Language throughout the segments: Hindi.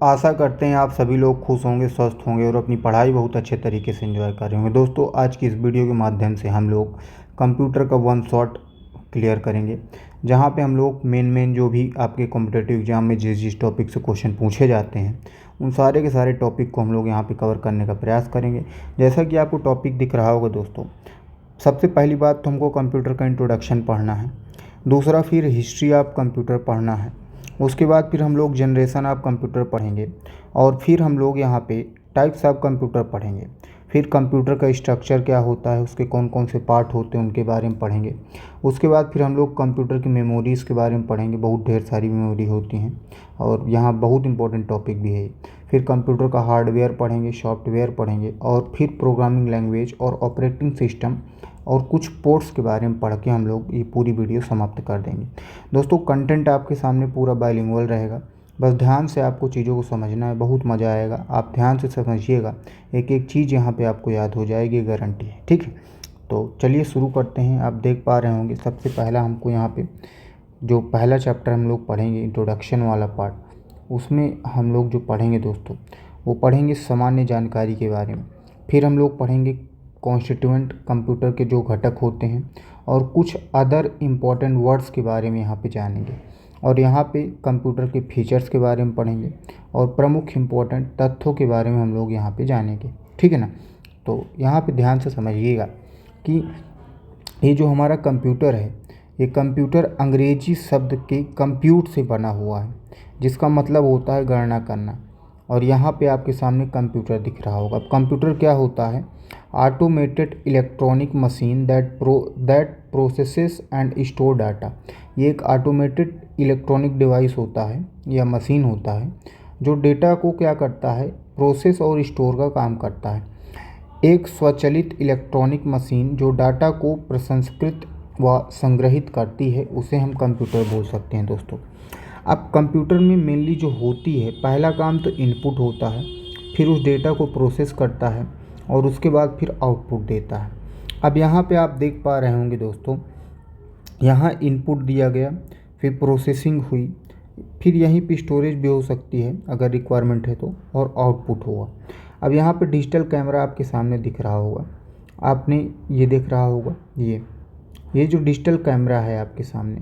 आशा करते हैं आप सभी लोग खुश होंगे, स्वस्थ होंगे और अपनी पढ़ाई बहुत अच्छे तरीके से एंजॉय कर रहे होंगे। दोस्तों, आज की इस वीडियो के माध्यम से हम लोग कंप्यूटर का वन शॉट क्लियर करेंगे, जहां पे हम लोग मेन जो भी आपके कॉम्पिटिटिव एग्जाम में जिस टॉपिक से क्वेश्चन पूछे जाते हैं उन सारे के सारे टॉपिक को हम लोग यहाँ पे कवर करने का प्रयास करेंगे। जैसा कि आपको टॉपिक दिख रहा होगा दोस्तों, सबसे पहली बात तो हमको कंप्यूटर का इंट्रोडक्शन पढ़ना है। दूसरा, फिर हिस्ट्री ऑफ कंप्यूटर पढ़ना है। उसके बाद फिर हम लोग जनरेशन ऑफ कंप्यूटर पढ़ेंगे और फिर हम लोग यहाँ पे टाइप्स ऑफ कंप्यूटर पढ़ेंगे। फिर कंप्यूटर का स्ट्रक्चर क्या होता है, उसके कौन कौन से पार्ट होते हैं उनके बारे में पढ़ेंगे। उसके बाद फिर हम लोग कंप्यूटर की मेमोरीज़ के बारे में पढ़ेंगे। बहुत ढेर सारी मेमोरी होती हैं और यहाँ बहुत इंपॉर्टेंट टॉपिक भी है। फिर कंप्यूटर का हार्डवेयर पढ़ेंगे, सॉफ्टवेयर पढ़ेंगे और फिर प्रोग्रामिंग लैंग्वेज और ऑपरेटिंग सिस्टम और कुछ पोर्ट्स के बारे में पढ़ के हम लोग ये पूरी वीडियो समाप्त कर देंगे। दोस्तों, कंटेंट आपके सामने पूरा बाइलिंगुअल रहेगा, बस ध्यान से आपको चीज़ों को समझना है, बहुत मज़ा आएगा। आप ध्यान से समझिएगा, एक एक चीज़ यहाँ पे आपको याद हो जाएगी, गारंटी है। ठीक है, तो चलिए शुरू करते हैं। आप देख पा रहे होंगे सबसे पहला हमको यहाँ पे जो पहला चैप्टर हम लोग पढ़ेंगे, इंट्रोडक्शन वाला पार्ट, उसमें हम लोग जो पढ़ेंगे दोस्तों वो पढ़ेंगे सामान्य जानकारी के बारे में। फिर हम लोग पढ़ेंगे कॉन्स्टिट्यूएंट कंप्यूटर के जो घटक होते हैं और कुछ अदर इम्पॉर्टेंट वर्ड्स के बारे में यहाँ पे जानेंगे और यहाँ पे कंप्यूटर के फीचर्स के बारे में पढ़ेंगे और प्रमुख इम्पॉर्टेंट तथ्यों के बारे में हम लोग यहाँ पे जानेंगे। ठीक है ना। तो यहाँ पे ध्यान से समझिएगा कि ये जो हमारा कंप्यूटर है, ये कंप्यूटर अंग्रेजी शब्द के कंप्यूट से बना हुआ है, जिसका मतलब होता है गणना करना। और यहाँ पे आपके सामने कंप्यूटर दिख रहा होगा। कंप्यूटर क्या होता है? Automated electronic machine that processes and store data. ये एक ऑटोमेटेड इलेक्ट्रॉनिक डिवाइस होता है या मशीन होता है जो डेटा को क्या करता है, प्रोसेस और स्टोर का काम करता है। एक स्वचालित इलेक्ट्रॉनिक मशीन जो डाटा को प्रसंस्कृत व संग्रहित करती है, उसे हम कंप्यूटर बोल सकते हैं दोस्तों। अब कंप्यूटर में मेनली जो होती है, पहला काम तो इनपुट होता है, फिर उस डेटा को प्रोसेस करता है और उसके बाद फिर आउटपुट देता है। अब यहाँ पे आप देख पा रहे होंगे दोस्तों, यहाँ इनपुट दिया गया, फिर प्रोसेसिंग हुई, फिर यहीं पे स्टोरेज भी हो सकती है अगर रिक्वायरमेंट है तो, और आउटपुट हुआ। अब यहाँ पे डिजिटल कैमरा आपके सामने दिख रहा होगा, आपने ये देख रहा होगा, ये जो डिजिटल कैमरा है आपके सामने,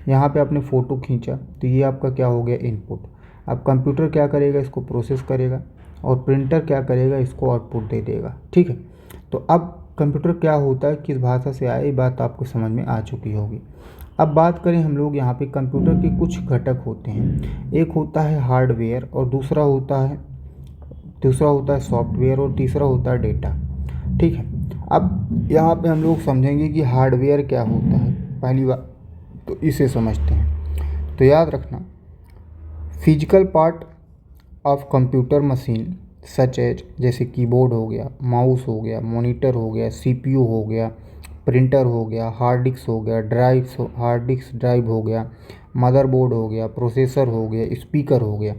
यहाँ पे आपने फ़ोटो खींचा तो ये आपका क्या हो गया, इनपुट। अब कंप्यूटर क्या करेगा, इसको प्रोसेस करेगा और प्रिंटर क्या करेगा, इसको आउटपुट दे देगा। ठीक है, तो अब कंप्यूटर क्या होता है, किस भाषा से आया, ये बात आपको समझ में आ चुकी होगी। अब बात करें हम लोग यहाँ पे कंप्यूटर के कुछ घटक होते हैं। एक होता है हार्डवेयर और दूसरा होता है सॉफ्टवेयर और तीसरा होता है डेटा। ठीक है, अब यहाँ पे हम लोग समझेंगे कि हार्डवेयर क्या होता है। पहली बात तो इसे समझते हैं। तो याद रखना, physical part of computer machine such as, जैसे कीबोर्ड हो गया, माउस हो गया, मॉनिटर हो गया, सीपीयू हो गया, प्रिंटर हो गया, हार्ड डिस्क हो गया, हार्ड डिस्क ड्राइव हो गया, मदरबोर्ड हो गया, प्रोसेसर हो गया, स्पीकर हो गया।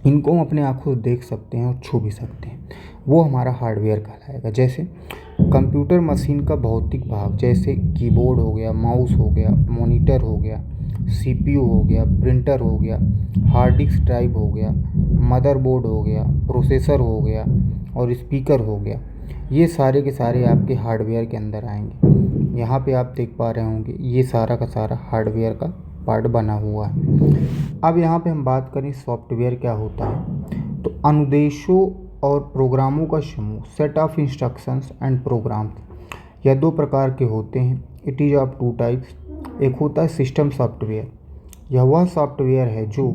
इनको हम अपने आँखों से देख सकते हैं और छू भी सकते हैं, वो हमारा हार्डवेयर कहलाएगा। जैसे कंप्यूटर मशीन का भौतिक भाग, जैसे कीबोर्ड हो गया, माउस हो गया, मॉनिटर हो गया, सीपीयू हो गया, प्रिंटर हो गया, हार्ड डिस्क ड्राइव हो गया, मदरबोर्ड हो गया, प्रोसेसर हो गया और स्पीकर हो गया। ये सारे के सारे आपके हार्डवेयर के अंदर आएंगे। यहाँ पे आप देख पा रहे होंगे ये सारा का सारा हार्डवेयर का पार्ट बना हुआ है। अब यहाँ पे हम बात करें सॉफ्टवेयर क्या होता है, तो अनुदेशों और प्रोग्रामों का समूह, set of instructions and programs. यह दो प्रकार के होते हैं। It is of two types. एक होता है सिस्टम सॉफ्टवेयर। यह वह सॉफ्टवेयर है जो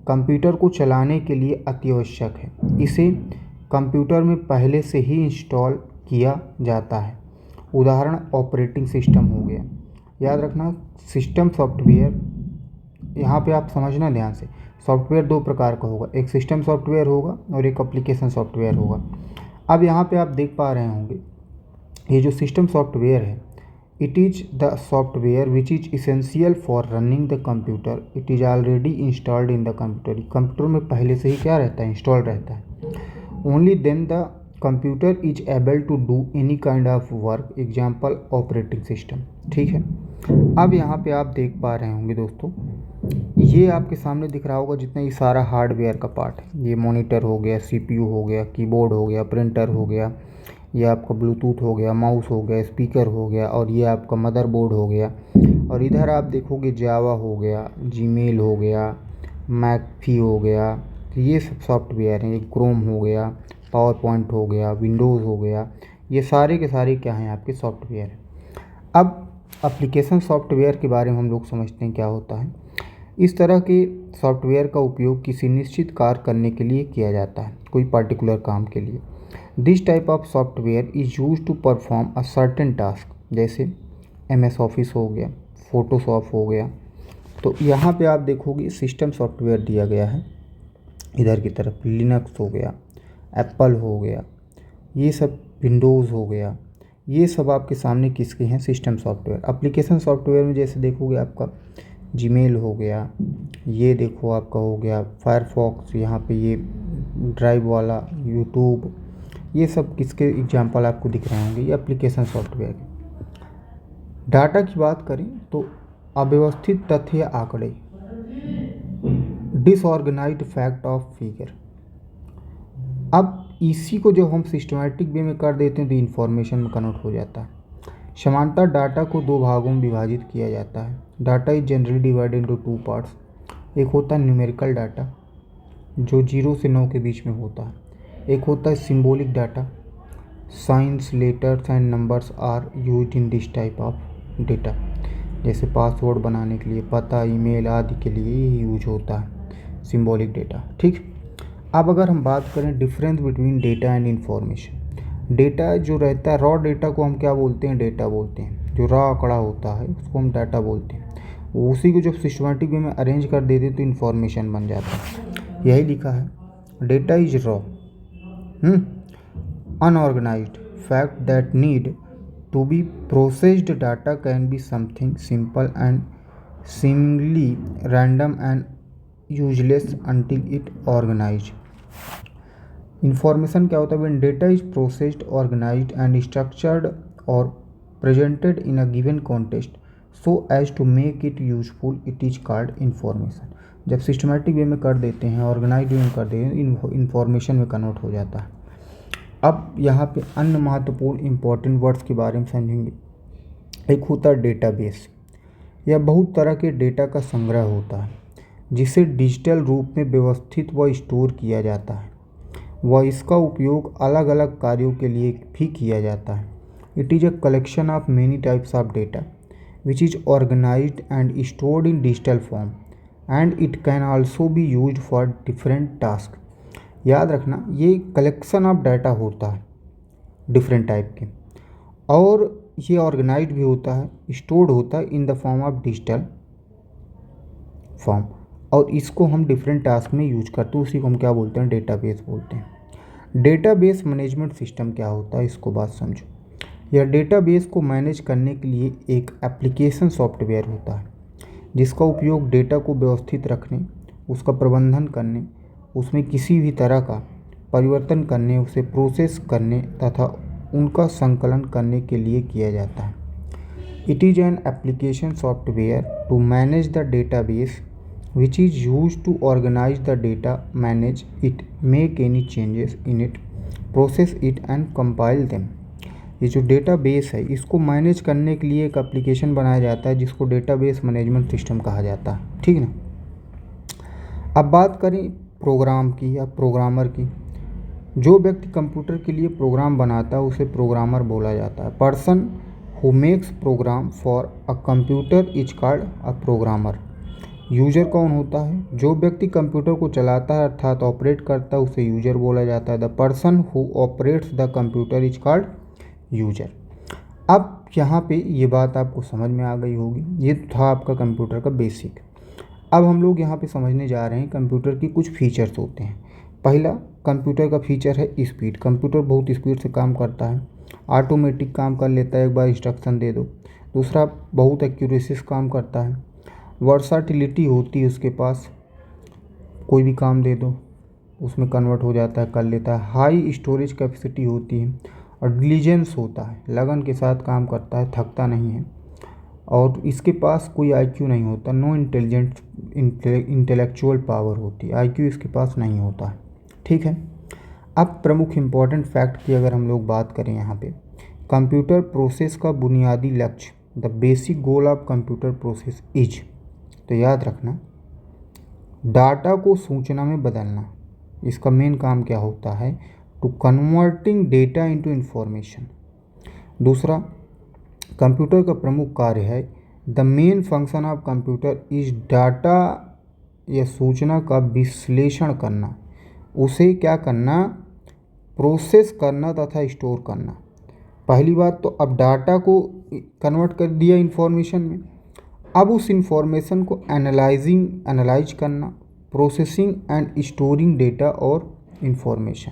कंप्यूटर को चलाने के लिए अत्यावश्यक है। इसे कंप्यूटर में पहले से ही इंस्टॉल किया जाता है। उदाहरण ऑपरेटिंग सिस्टम हो गया। याद रखना, सिस्टम सॉफ्टवेयर, यहाँ पे आप समझना ध्यान से, सॉफ्टवेयर दो प्रकार का होगा, एक सिस्टम सॉफ्टवेयर होगा और एक एप्लीकेशन सॉफ्टवेयर होगा। अब यहाँ पे आप देख पा रहे होंगे ये जो सिस्टम सॉफ्टवेयर है, it is the software which is essential for running the computer. It is already installed in the computer. Computer में पहले से ही क्या रहता है, इंस्टॉल रहता है। Only then the computer is able to do any kind of work, example operating system. ठीक है, अब यहाँ पे आप देख पा रहे होंगे दोस्तों, ये आपके सामने दिख रहा होगा जितना ये सारा हार्डवेयर का पार्ट है। ये मॉनिटर हो गया, सीपीयू हो गया, कीबोर्ड हो गया, प्रिंटर हो गया, ये आपका ब्लूटूथ हो गया, माउस हो गया, स्पीकर हो गया, और ये आपका मदरबोर्ड हो गया। और इधर आप देखोगे जावा हो गया, जीमेल हो गया, मैकफी हो गया, तो ये सब सॉफ्टवेयर हैं। ये क्रोम हो गया, पावर पॉइंट हो गया, विंडोज़ हो गया, ये सारे के सारे क्या हैं आपके सॉफ्टवेयर। अब एप्लीकेशन सॉफ्टवेयर के बारे में हम लोग समझते हैं क्या होता है। इस तरह के सॉफ्टवेयर का उपयोग किसी निश्चित कार्य करने के लिए किया जाता है, कोई पर्टिकुलर काम के लिए। This type of software is use to perform a certain task, जैसे MS ऑफिस हो गया, फ़ोटोशॉप हो गया। तो यहाँ पे आप देखोगे सिस्टम सॉफ्टवेयर दिया गया है। इधर की तरफ लिनक्स हो गया, एप्पल हो गया, ये सब विंडोज़ हो गया, ये सब आपके सामने किसके हैं, सिस्टम सॉफ्टवेयर। एप्लीकेशन सॉफ्टवेयर में जैसे देखोगे आपका जीमेल हो गया, ये देखो आपका हो गया फायरफॉक्स, यहाँ पे ये ड्राइव वाला यूट्यूब, ये सब किसके एग्जांपल आपको दिख रहे होंगे, ये एप्लीकेशन सॉफ्टवेयर के। डाटा की बात करें तो अव्यवस्थित तथ्य या आंकड़े, डिसऑर्गेनाइज्ड फैक्ट ऑफ फिगर। अब इसी को जब हम सिस्टमैटिक वे में कर देते हैं तो इन्फॉर्मेशन में कन्वर्ट हो जाता है। समानता डाटा को दो भागों में विभाजित किया जाता है। Data is generally divided into two parts. एक होता है न्यूमेरिकल डाटा जो 0 से 9 के बीच में होता है। एक होता है symbolic data. Science, letters and numbers are used in this type of data. जैसे पासवर्ड बनाने के लिए, पता, ईमेल आदि के लिए ये यूज होता है सिंबॉलिक डेटा। ठीक। अब अगर हम बात करें difference between data and information, data जो रहता है रॉ डेटा को हम क्या बोलते हैं, डेटा बोलते हैं। जो रॉ आंकड़ा होता है उसको हम डाटा बोलते हैं। उसी को जब सिस्टमैटिक वे में अरेंज कर देते तो इन्फॉर्मेशन बन जाता है। यही लिखा है, data is raw unorganized fact that need to be processed. Data can be something simple and seemingly random and useless until it organized। Information क्या होता है, when data is processed, organized and structured or presented in a given context so as to make it useful, it is called information। जब सिस्टमेटिक वे में कर देते हैं, ऑर्गेनाइज वे में कर देते हैं, इन्फॉर्मेशन में कन्वर्ट हो जाता है। अब यहाँ पे अन्य महत्वपूर्ण इंपॉर्टेंट वर्ड्स के बारे में समझेंगे। एक होता है डेटाबेस। यह बहुत तरह के डेटा का संग्रह होता है जिसे डिजिटल रूप में व्यवस्थित व स्टोर किया जाता है व इसका उपयोग अलग अलग कार्यों के लिए भी किया जाता है। It is a collection of many types of data which is organized and stored in digital form and it can also be used for different task. याद रखना, ये कलेक्शन ऑफ डाटा होता है डिफरेंट टाइप के, और ये ऑर्गेनाइज्ड भी होता है, स्टोर्ड होता है in the form of digital form, और इसको हम डिफरेंट टास्क में यूज करते हैं। उसी को हम क्या बोलते हैं, डेटाबेस बोलते हैं। डेटाबेस मैनेजमेंट सिस्टम क्या होता है, इसको बात समझो। यह डेटाबेस को मैनेज करने के लिए एक एप्लीकेशन सॉफ्टवेयर होता है जिसका उपयोग डेटा को व्यवस्थित रखने, उसका प्रबंधन करने, उसमें किसी भी तरह का परिवर्तन करने, उसे प्रोसेस करने तथा उनका संकलन करने के लिए किया जाता है। It is an application software to manage the database which is use to organize the data, manage it, make any changes in it, process it and compile them. ये जो डेटाबेस है इसको मैनेज करने के लिए एक एप्लीकेशन बनाया जाता है जिसको डेटाबेस मैनेजमेंट सिस्टम कहा जाता है। ठीक ना। अब बात करें प्रोग्राम की या प्रोग्रामर की। जो व्यक्ति कंप्यूटर के लिए प्रोग्राम बनाता है उसे प्रोग्रामर बोला जाता है। Person who makes program for a computer is called a programmer. User कौन होता है, जो व्यक्ति कंप्यूटर को चलाता है अर्थात ऑपरेट करता है उसे यूजर बोला जाता है। The person who operates the computer is called user. अब यहाँ पे ये बात आपको समझ में आ गई होगी, ये था आपका कंप्यूटर का बेसिक। अब हम लोग यहाँ पे समझने जा रहे हैं कंप्यूटर की कुछ फीचर्स होते हैं। पहला कंप्यूटर का फीचर है स्पीड। कंप्यूटर बहुत स्पीड से काम करता है, ऑटोमेटिक काम कर लेता है, एक बार इंस्ट्रक्शन दे दो। दूसरा, बहुत एक्यूरेसी से काम करता है। वर्साटिलिटी होती है उसके पास, कोई भी काम दे दो उसमें कन्वर्ट हो जाता है, कर लेता है। हाई स्टोरेज कैपेसिटी होती है और डिलीजेंस होता है, लगन के साथ काम करता है, थकता नहीं है। और इसके पास कोई आईक्यू नहीं होता, नो इंटेलेक्चुअल पावर होती है, आईक्यू इसके पास नहीं होता है। ठीक है। अब प्रमुख इम्पॉर्टेंट फैक्ट की अगर हम लोग बात करें यहाँ पे, कंप्यूटर प्रोसेस का बुनियादी लक्ष्य, the basic goal of computer process is, तो याद रखना, डाटा को सूचना में बदलना। इसका मेन काम क्या होता है, to converting data into information. दूसरा, कंप्यूटर का प्रमुख कार्य है, the main function of computer is data या सूचना का विश्लेषण करना, उसे क्या करना, प्रोसेस करना तथा स्टोर करना। पहली बात तो अब डाटा को कन्वर्ट कर दिया इंफॉर्मेशन में, अब उस इंफॉर्मेशन को एनालाइज करना, प्रोसेसिंग एंड स्टोरिंग डेटा और इंफॉर्मेशन,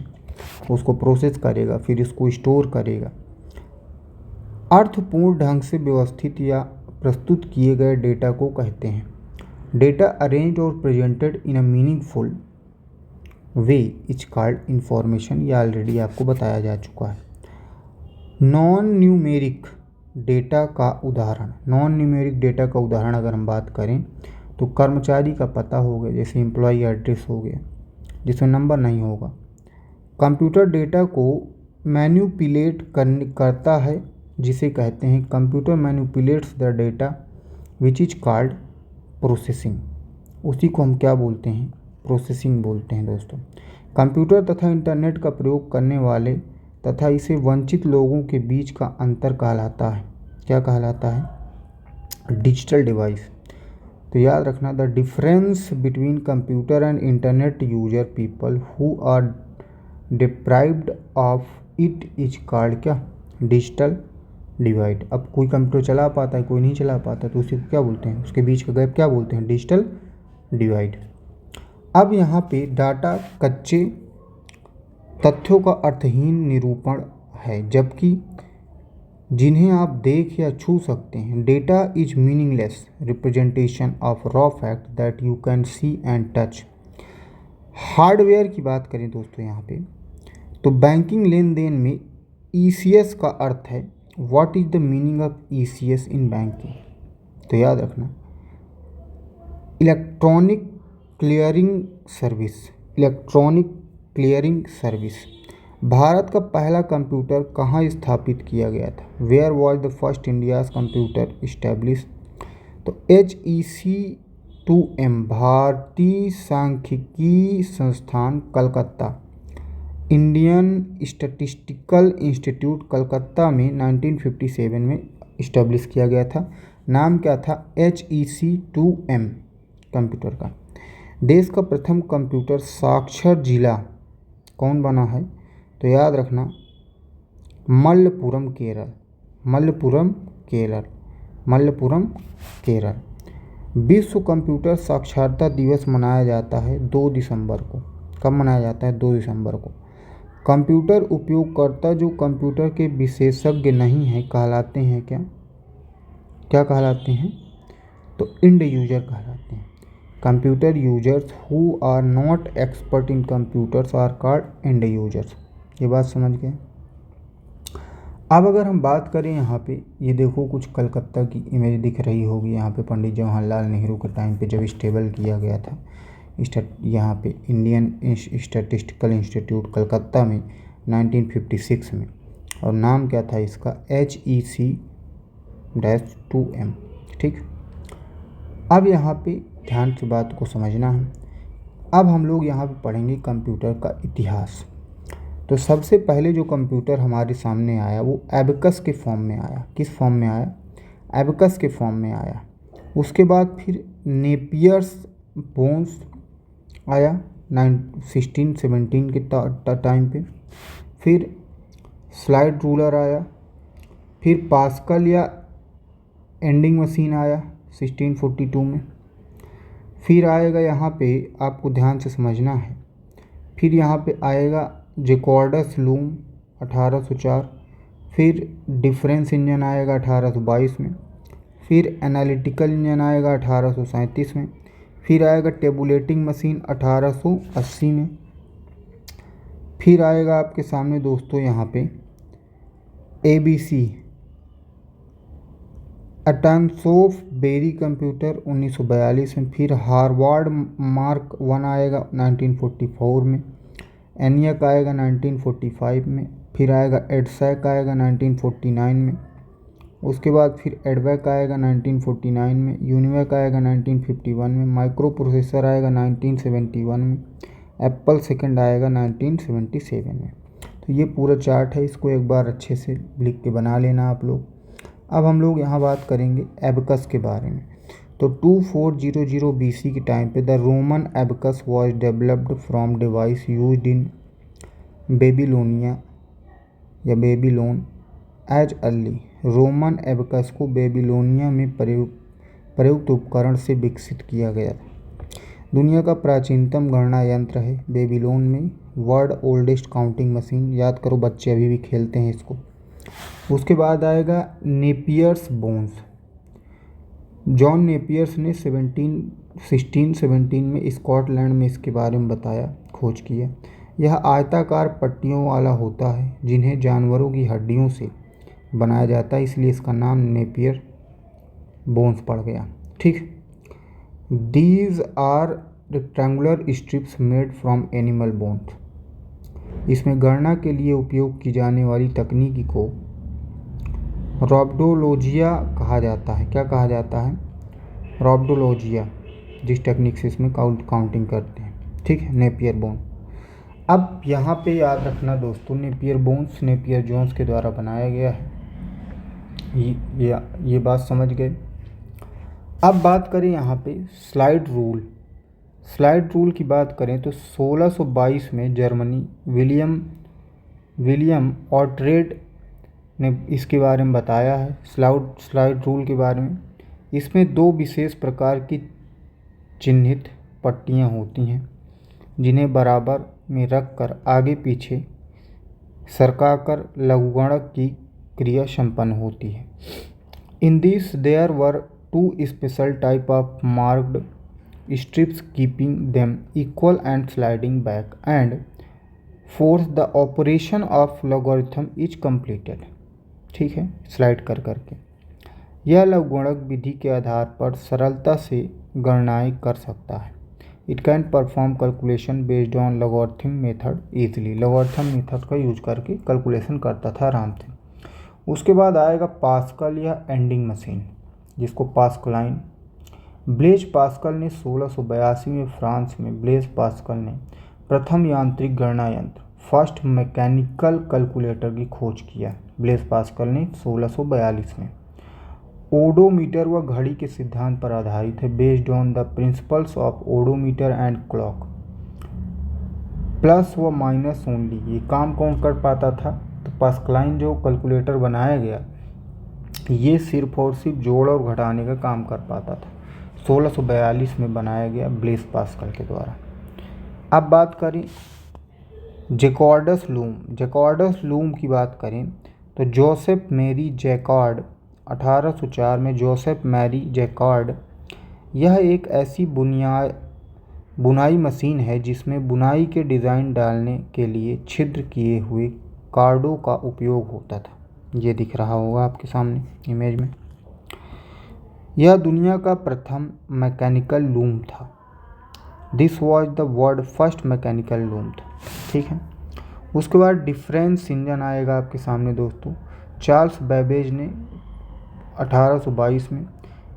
उसको प्रोसेस करेगा फिर इसको स्टोर करेगा। अर्थपूर्ण ढंग से व्यवस्थित या प्रस्तुत किए गए डेटा को कहते हैं डेटा अरेंज्ड और presented in a meaningful way is called information. ये ऑलरेडी आपको बताया जा चुका है। नॉन न्यूमेरिक डेटा का उदाहरण, नॉन न्यूमेरिक डेटा का उदाहरण अगर हम बात करें तो कर्मचारी का पता हो गया, जैसे एम्प्लॉय एड्रेस हो गया, जिसमें नंबर नहीं होगा। कंप्यूटर डेटा को मैन्युपुलेट करता है, जिसे कहते हैं computer manipulates the data which is called processing. उसी को हम क्या बोलते हैं, प्रोसेसिंग बोलते हैं दोस्तों। कंप्यूटर तथा इंटरनेट का प्रयोग करने वाले तथा इसे वंचित लोगों के बीच का अंतर कहलाता है, क्या कहलाता है, डिजिटल डिवाइस। तो याद रखना, the difference between computer and internet user people who are deprived of it is called क्या, डिजिटल डिवाइड। अब कोई कंप्यूटर चला पाता है, कोई नहीं चला पाता, तो उसी को क्या बोलते हैं, उसके बीच का गैप क्या बोलते हैं, डिजिटल डिवाइड। अब यहाँ पे डाटा कच्चे तथ्यों का अर्थहीन निरूपण है, जबकि जिन्हें आप देख या छू सकते हैं। Data is meaningless representation of raw fact that you can see and touch. Hardware की बात करें दोस्तों यहाँ पे, तो बैंकिंग लेन देन में ईसीएस का अर्थ है, what is the meaning of ECS in banking, तो याद रखना, electronic clearing service, electronic clearing service. Bharat का पहला कंप्यूटर कहाँ स्थापित किया गया था, where was the first India's computer establish, तो HEC2M भारतीय सांख्यिकी संस्थान Calcutta, Indian statistical institute Calcutta में 1957 में इस्टेब्लिश किया गया था। नाम क्या था, HEC2M कंप्यूटर का। देश का प्रथम कंप्यूटर साक्षर जिला कौन बना है, तो याद रखना, मल्लपुरम केरल, मल्लपुरम केरल, मल्लपुरम केरल। विश्व कंप्यूटर साक्षरता दिवस मनाया जाता है 2 दिसंबर को। कब मनाया जाता है, 2 दिसंबर को। कंप्यूटर उपयोगकर्ता जो कंप्यूटर के विशेषज्ञ नहीं हैं कहलाते हैं क्या, क्या कहलाते हैं, तो एंड यूजर कहलाते हैं। Computer users who are not expert in computers are called end users. ये बात समझ गए। अब अगर हम बात करें यहाँ पे, ये देखो कुछ कलकत्ता की इमेज दिख रही होगी यहाँ पे, पंडित जवाहरलाल नेहरू के टाइम पे जब स्टेबल किया गया था यहाँ पे इंडियन स्टैटिस्टिकल इंस्टीट्यूट कलकत्ता में 1956 में, और नाम क्या था इसका, HEC-2M। ठीक। अब यहाँ पे ध्यान से बात को समझना है। अब हम लोग यहाँ पे पढ़ेंगे कंप्यूटर का इतिहास। तो सबसे पहले जो कंप्यूटर हमारे सामने आया वो एबेकस के फॉर्म में आया। किस फॉर्म में आया, एबेकस के फॉर्म में आया। उसके बाद फिर नेपियर्स बोन्स आया 1617 के टाइम पे, फिर स्लाइड रूलर आया, फिर पास्कल या एंडिंग मशीन आया 1642 में, फिर आएगा यहाँ पे, आपको ध्यान से समझना है, फिर यहाँ पे आएगा जैकॉर्डस लूम 1804, फिर डिफरेंस इंजन आएगा 1822 में, फिर एनालिटिकल इंजन आएगा 1837 में, फिर आएगा टेबुलेटिंग मशीन 1880 में, फिर आएगा आपके सामने दोस्तों यहाँ पे ABC अटेंसोफ बेरी कंप्यूटर 1942 में, फिर हार्वर्ड मार्क 1 आएगा 1944 में, एनियक आएगा 1945 में, फिर आएगा एडसैक आएगा 1949 में, उसके बाद फिर एडवैक आएगा 1949 में, यूनिवैक आएगा 1951 में, माइक्रो प्रोसेसर आएगा 1971 में, एप्पल सेकंड आएगा 1977 में। तो ये पूरा चार्ट है, इसको एक बार अच्छे से लिख के बना लेना आप लोग। अब हम लोग यहाँ बात करेंगे एबकस के बारे में। तो 2400 BC के टाइम पे the Roman abacus was developed from device used in Babylonia या Babylon as early. Roman abacus को बेबीलोनिया में प्रयुक्त उपकरण से विकसित किया गया था। दुनिया का प्राचीनतम गणना यंत्र है बेबीलोन में। वर्ल्ड ओल्डेस्ट काउंटिंग मशीन, याद करो बच्चे अभी भी खेलते हैं इसको। उसके बाद आएगा नेपियर्स बोन्स। जॉन नेपियर्स ने 1617 में स्कॉटलैंड में इसके बारे में बताया, खोज किया। यह आयताकार पट्टियों वाला होता है जिन्हें जानवरों की हड्डियों से बनाया जाता है, इसलिए इसका नाम नेपियर बोन्स पड़ गया। ठीक, these are rectangular strips made from animal bones. इसमें गणना के लिए उपयोग की जाने वाली तकनीकी को रॉब्डोलॉजिया कहा जाता है। क्या कहा जाता है? रॉब्डोलॉजिया, जिस टेक्निक से इसमें काउंटिंग करते हैं। ठीक है, नेपियर बोन। अब यहाँ पे याद रखना दोस्तों, नेपियर बोन्स नेपियर जोन्स के द्वारा बनाया गया है। ये बात समझ गए। अब बात करें यहाँ पे स्लाइड रूल। स्लाइड रूल की बात करें तो 1622 में जर्मनी विलियम ऑर्ट्रेड ने इसके बारे में बताया है, स्लाइड रूल के बारे में। इसमें दो विशेष प्रकार की चिन्हित पट्टियाँ होती हैं जिन्हें बराबर में रखकर आगे पीछे सरकाकर लघुगणक की क्रिया संपन्न होती है। In this there were two special type of marked strips keeping them equal and sliding back and forth the operation of logarithm is completed. ठीक है, स्लाइड कर करके यह लघुगणक विधि के आधार पर सरलता से गणनाएं कर सकता है। It can perform calculation based on logarithm method easily. Logarithm method का यूज करके कैलकुलेशन करता था आराम से। उसके बाद आएगा पास्कल या एंडिंग मशीन, जिसको पास्कलाइन। ब्लेज पास्कल ने 1682 में फ्रांस में ब्लेज पास्कल ने प्रथम यांत्रिक गणना यंत्र फर्स्ट मैकेनिकल कैलकुलेटर की खोज किया। ब्लेज पास्कल ने 1642 में। ओडोमीटर व घड़ी के सिद्धांत पर आधारित है, based on the principles of odometer and clock. Plus व माइनस ओनली, ये काम कौन कर पाता था? तो पास्कलाइन जो कैलकुलेटर बनाया गया ये सिर्फ और सिर्फ जोड़ और घटाने का काम कर पाता था। 1642 में बनाया गया ब्लेज पास्कल के द्वारा। अब बात करें जैकॉर्डस लूम। जैकॉर्डस लूम की बात करें तो जोसेफ मैरी जैकार्ड 1804 में जोसेफ मैरी जैकार्ड, यह एक ऐसी बुनाई मशीन है जिसमें बुनाई के डिज़ाइन डालने के लिए छिद्र किए हुए कार्डों का उपयोग होता था। ये दिख रहा होगा आपके सामने इमेज में। यह दुनिया का प्रथम मैकेनिकल लूम था। This was the world first mechanical loom था। ठीक है, उसके बाद डिफरेंस इंजन आएगा आपके सामने दोस्तों। चार्ल्स बैबेज ने 1822 में।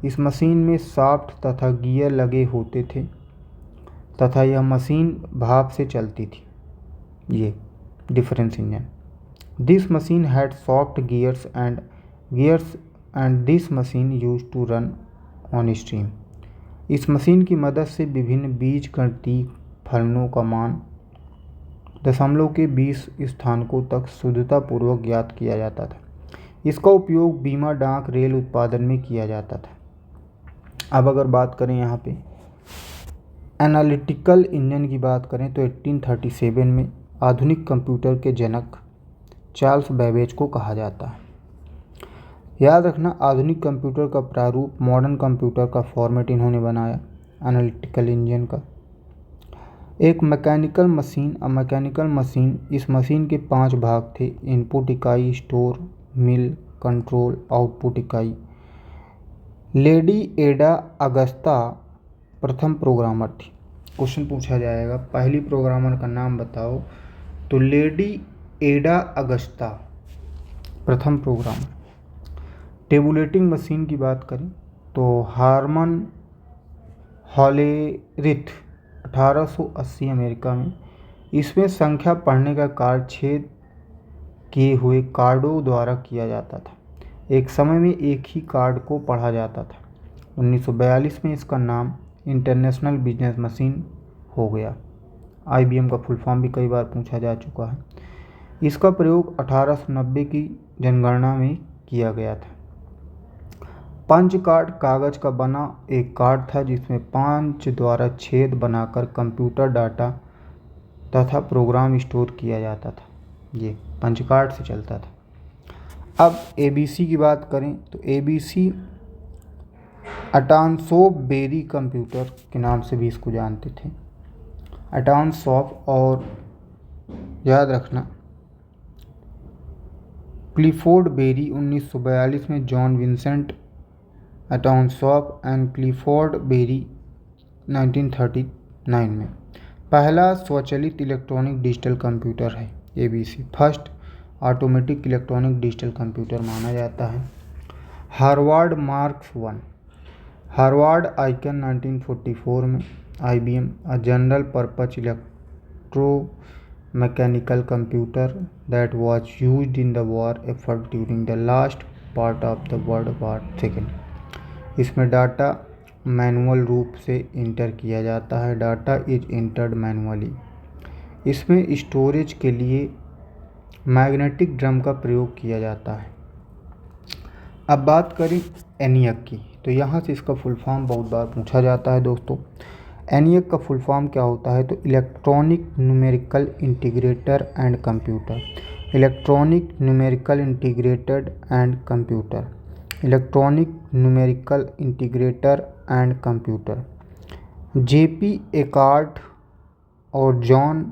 इस मशीन में शाफ्ट तथा गियर लगे होते थे तथा यह मशीन भाप से चलती थी। ये difference engine. This machine had soft gears and this machine used to run on stream. इस मशीन की मदद से विभिन्न बीज गणितीय फलनों का मान दशमलव के 20 स्थानकों तक शुद्धतापूर्वक ज्ञात किया जाता था। इसका उपयोग बीमा, डाक, रेल उत्पादन में किया जाता था। अब अगर बात करें यहाँ पे एनालिटिकल इंजन की बात करें तो 1837 में आधुनिक कंप्यूटर के जनक चार्ल्स बैबेज को कहा जाता है। याद रखना, आधुनिक कंप्यूटर का प्रारूप मॉडर्न कंप्यूटर का फॉर्मेट इन्होंने बनाया एनालिटिकल इंजन का। एक मैकेनिकल मशीन, इस मशीन के 5 भाग थे। इनपुट इकाई, स्टोर, मिल, कंट्रोल, आउटपुट इकाई। लेडी एडा अगस्ता प्रथम प्रोग्रामर थी। क्वेश्चन पूछा जाएगा पहली प्रोग्रामर का नाम बताओ, तो लेडी एडा अगस्ता प्रथम प्रोग्रामर। टेबुलेटिंग मशीन की बात करें तो हार्मन हॉलेरिथ 1880 अमेरिका में। इसमें संख्या पढ़ने का कार्य छेद किए हुए कार्डों द्वारा किया जाता था। एक समय में एक ही कार्ड को पढ़ा जाता था। 1942 में इसका नाम इंटरनेशनल बिजनेस मशीन हो गया। IBM का फुल फॉर्म भी कई बार पूछा जा चुका है। इसका प्रयोग 1890 की जनगणना में किया गया था। पंच कार्ड कागज का बना एक कार्ड था जिसमें पंच द्वारा छेद बनाकर कंप्यूटर डाटा तथा प्रोग्राम स्टोर किया जाता था। ये पंच कार्ड से चलता था। अब ABC की बात करें तो ABC अटानसोफ बेरी कंप्यूटर के नाम से भी इसको जानते थे। अटानसोफ, और याद रखना क्लिफोर्ड बेरी 1942 में, John Vincent Atanasoff and Clifford Berry 1939 में। पहला स्वचालित इलेक्ट्रॉनिक डिजिटल कंप्यूटर है ABC। First automatic electronic digital computer माना जाता है। Harvard Mark I, Harvard Aiken 1944 में। IBM a general purpose electromechanical computer that was used in the war effort during the last part of the world war II। इसमें डाटा मैनुअल रूप से इंटर किया जाता है। Data is entered manually. इसमें स्टोरेज के लिए मैग्नेटिक ड्रम का प्रयोग किया जाता है। अब बात करें ENIAC की, तो यहाँ से इसका फुल फॉर्म बहुत बार पूछा जाता है दोस्तों। ENIAC का फुल फॉर्म क्या होता है, तो electronic numerical integrator and computer. Electronic numerical integrated and computer. Electronic numerical integrator and computer. JP Eckhart और जॉन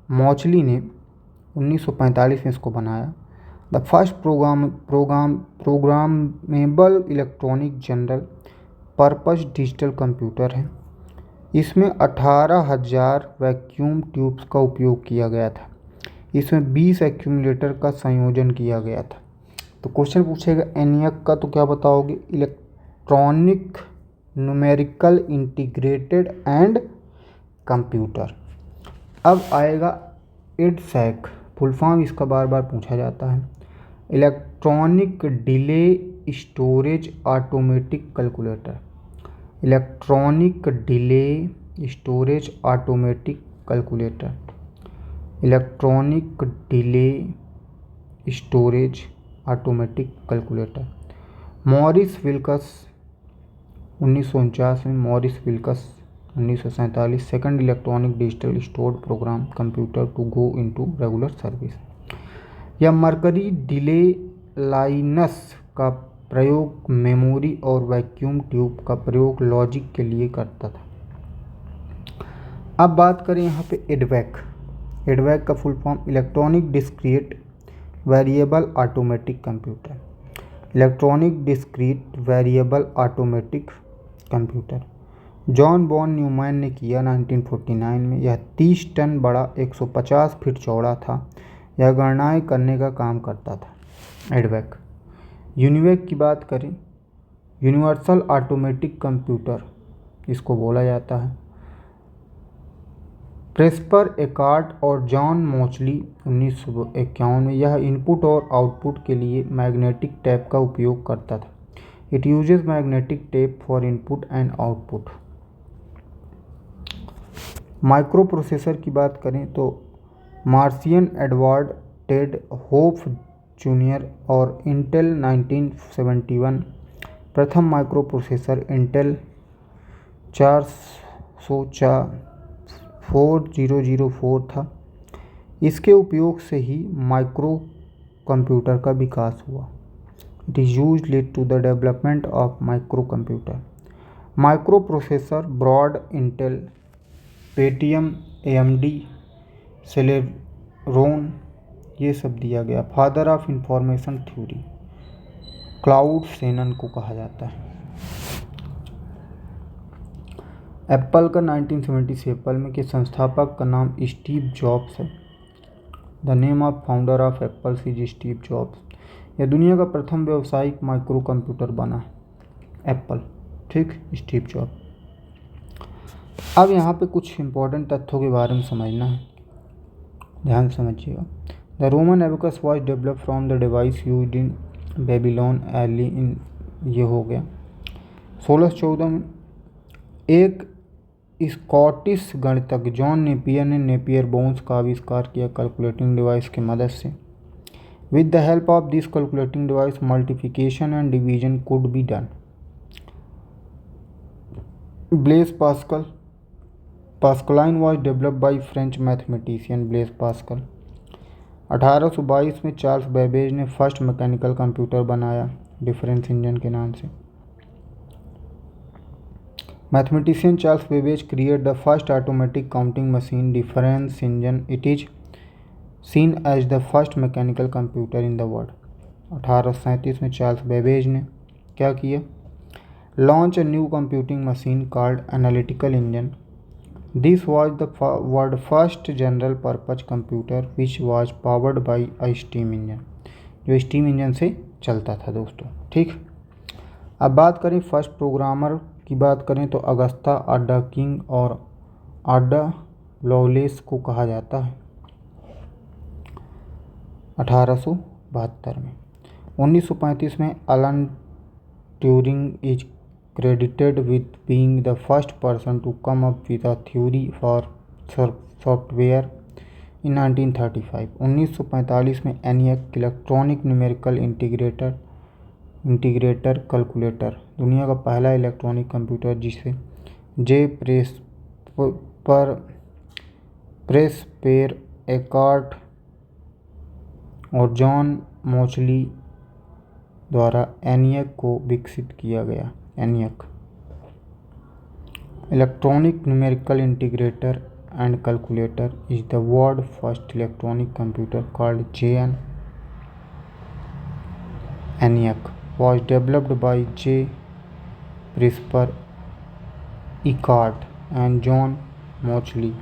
मॉचली ने 1945 में इसको बनाया। The first programmable electronic general purpose digital computer है। इसमें 18,000 वैक्यूम ट्यूब्स का उपयोग किया गया था। इसमें 20 एक्यूमुलेटर का संयोजन किया गया था। तो क्वेश्चन पूछेगा ENIAC का, तो क्या बताओगे, electronic numerical integrated and computer. अब आएगा EDSAC, फुल फॉर्म इसका बार बार पूछा जाता है। Electronic delay storage automatic calculator. Electronic delay storage automatic calculator. Electronic delay storage automatic calculator. Maurice Wilkes 1949 में। Maurice Wilkes 1947। Second electronic digital stored program computer to go into regular service. यह मरकरी डिले लाइनस का प्रयोग मेमोरी और वैक्यूम ट्यूब का प्रयोग लॉजिक के लिए करता था। अब बात करें यहाँ पे EDVAC। EDVAC का full form electronic discrete variable automatic computer. Electronic discrete variable automatic computer. John von Neumann ने किया 1949 में। यह 30 टन बड़ा 150 फीट चौड़ा था। यह गणनाएं करने का काम करता था। EDVAC। UNIVAC की बात करें, यूनिवर्सल ऑटोमेटिक कंप्यूटर इसको बोला जाता है। प्रेस्पर एकार्ट और जॉन मॉचली 1951 में। यह इनपुट और आउटपुट के लिए मैग्नेटिक टेप का उपयोग करता था। It uses magnetic tape for input and output. Micro processor की बात करें तो Martian Edward Ted hope junior और इंटेल 1971। प्रथम माइक्रो प्रोसेसर इंटेल 4004 था। इसके उपयोग से ही माइक्रो कंप्यूटर का विकास हुआ। It is used led to the development of micro computer. Micro processor broad Intel, Paytm, AMD, Celeron, ये सब दिया गया। Father of information theory Claude Shannon को कहा जाता है। एप्पल का 1970 से एप्पल में के संस्थापक का नाम स्टीव जॉब्स है। The name of founder of Apple is Steve jobs. यह दुनिया का प्रथम व्यावसायिक माइक्रो कंप्यूटर बना है एप्पल, ठीक, स्टीव जॉब्स। अब यहाँ पे कुछ इंपॉर्टेंट तथ्यों के बारे में समझना है, ध्यान से समझिएगा। The Roman abacus was develop from the device used in Babylon early in, ये हो गया 1614 में। एक स्कॉटिश गणितज्ञ जॉन नेपियर ने नेपियर बोन्स का आविष्कार किया कैलकुलेटिंग डिवाइस की मदद से। With the help of this calculating device multiplication and division could be done. Blaise Pascal Pascaline was developed by French mathematician Blaise Pascal. 1822 में चार्ल्स बेबेज ने फर्स्ट मैकेनिकल कंप्यूटर बनाया डिफरेंस इंजन के नाम से। Mathematician Charles Babbage create the first automatic counting machine difference engine. It is seen as the first mechanical computer in the world. 1837 में चार्ल्स बेबेज ने क्या किया? Launch a new computing machine called analytical engine. This was the world first general purpose computer which was powered by a steam engine, जो स्टीम इंजन से चलता था दोस्तों, ठीक। अब बात करें फर्स्ट प्रोग्रामर की बात करें तो अगस्ता आडा किंग और आडा लॉवलेस को कहा जाता है 1872 में। 1935 में Alan Turing is credited with being the first person to come up with a theory for software in 1935। 1945 में ENIAC electronic numerical integrator calculator, दुनिया का पहला इलेक्ट्रॉनिक कंप्यूटर जिसे जे प्रेसपेर एकार्ट और जॉन मोचली द्वारा ENIAC को विकसित किया गया। ENIAC electronic numerical integrator and calculator is the world's first electronic computer called JN. ENIAC was developed by J. Presper Eckart and John Mauchly.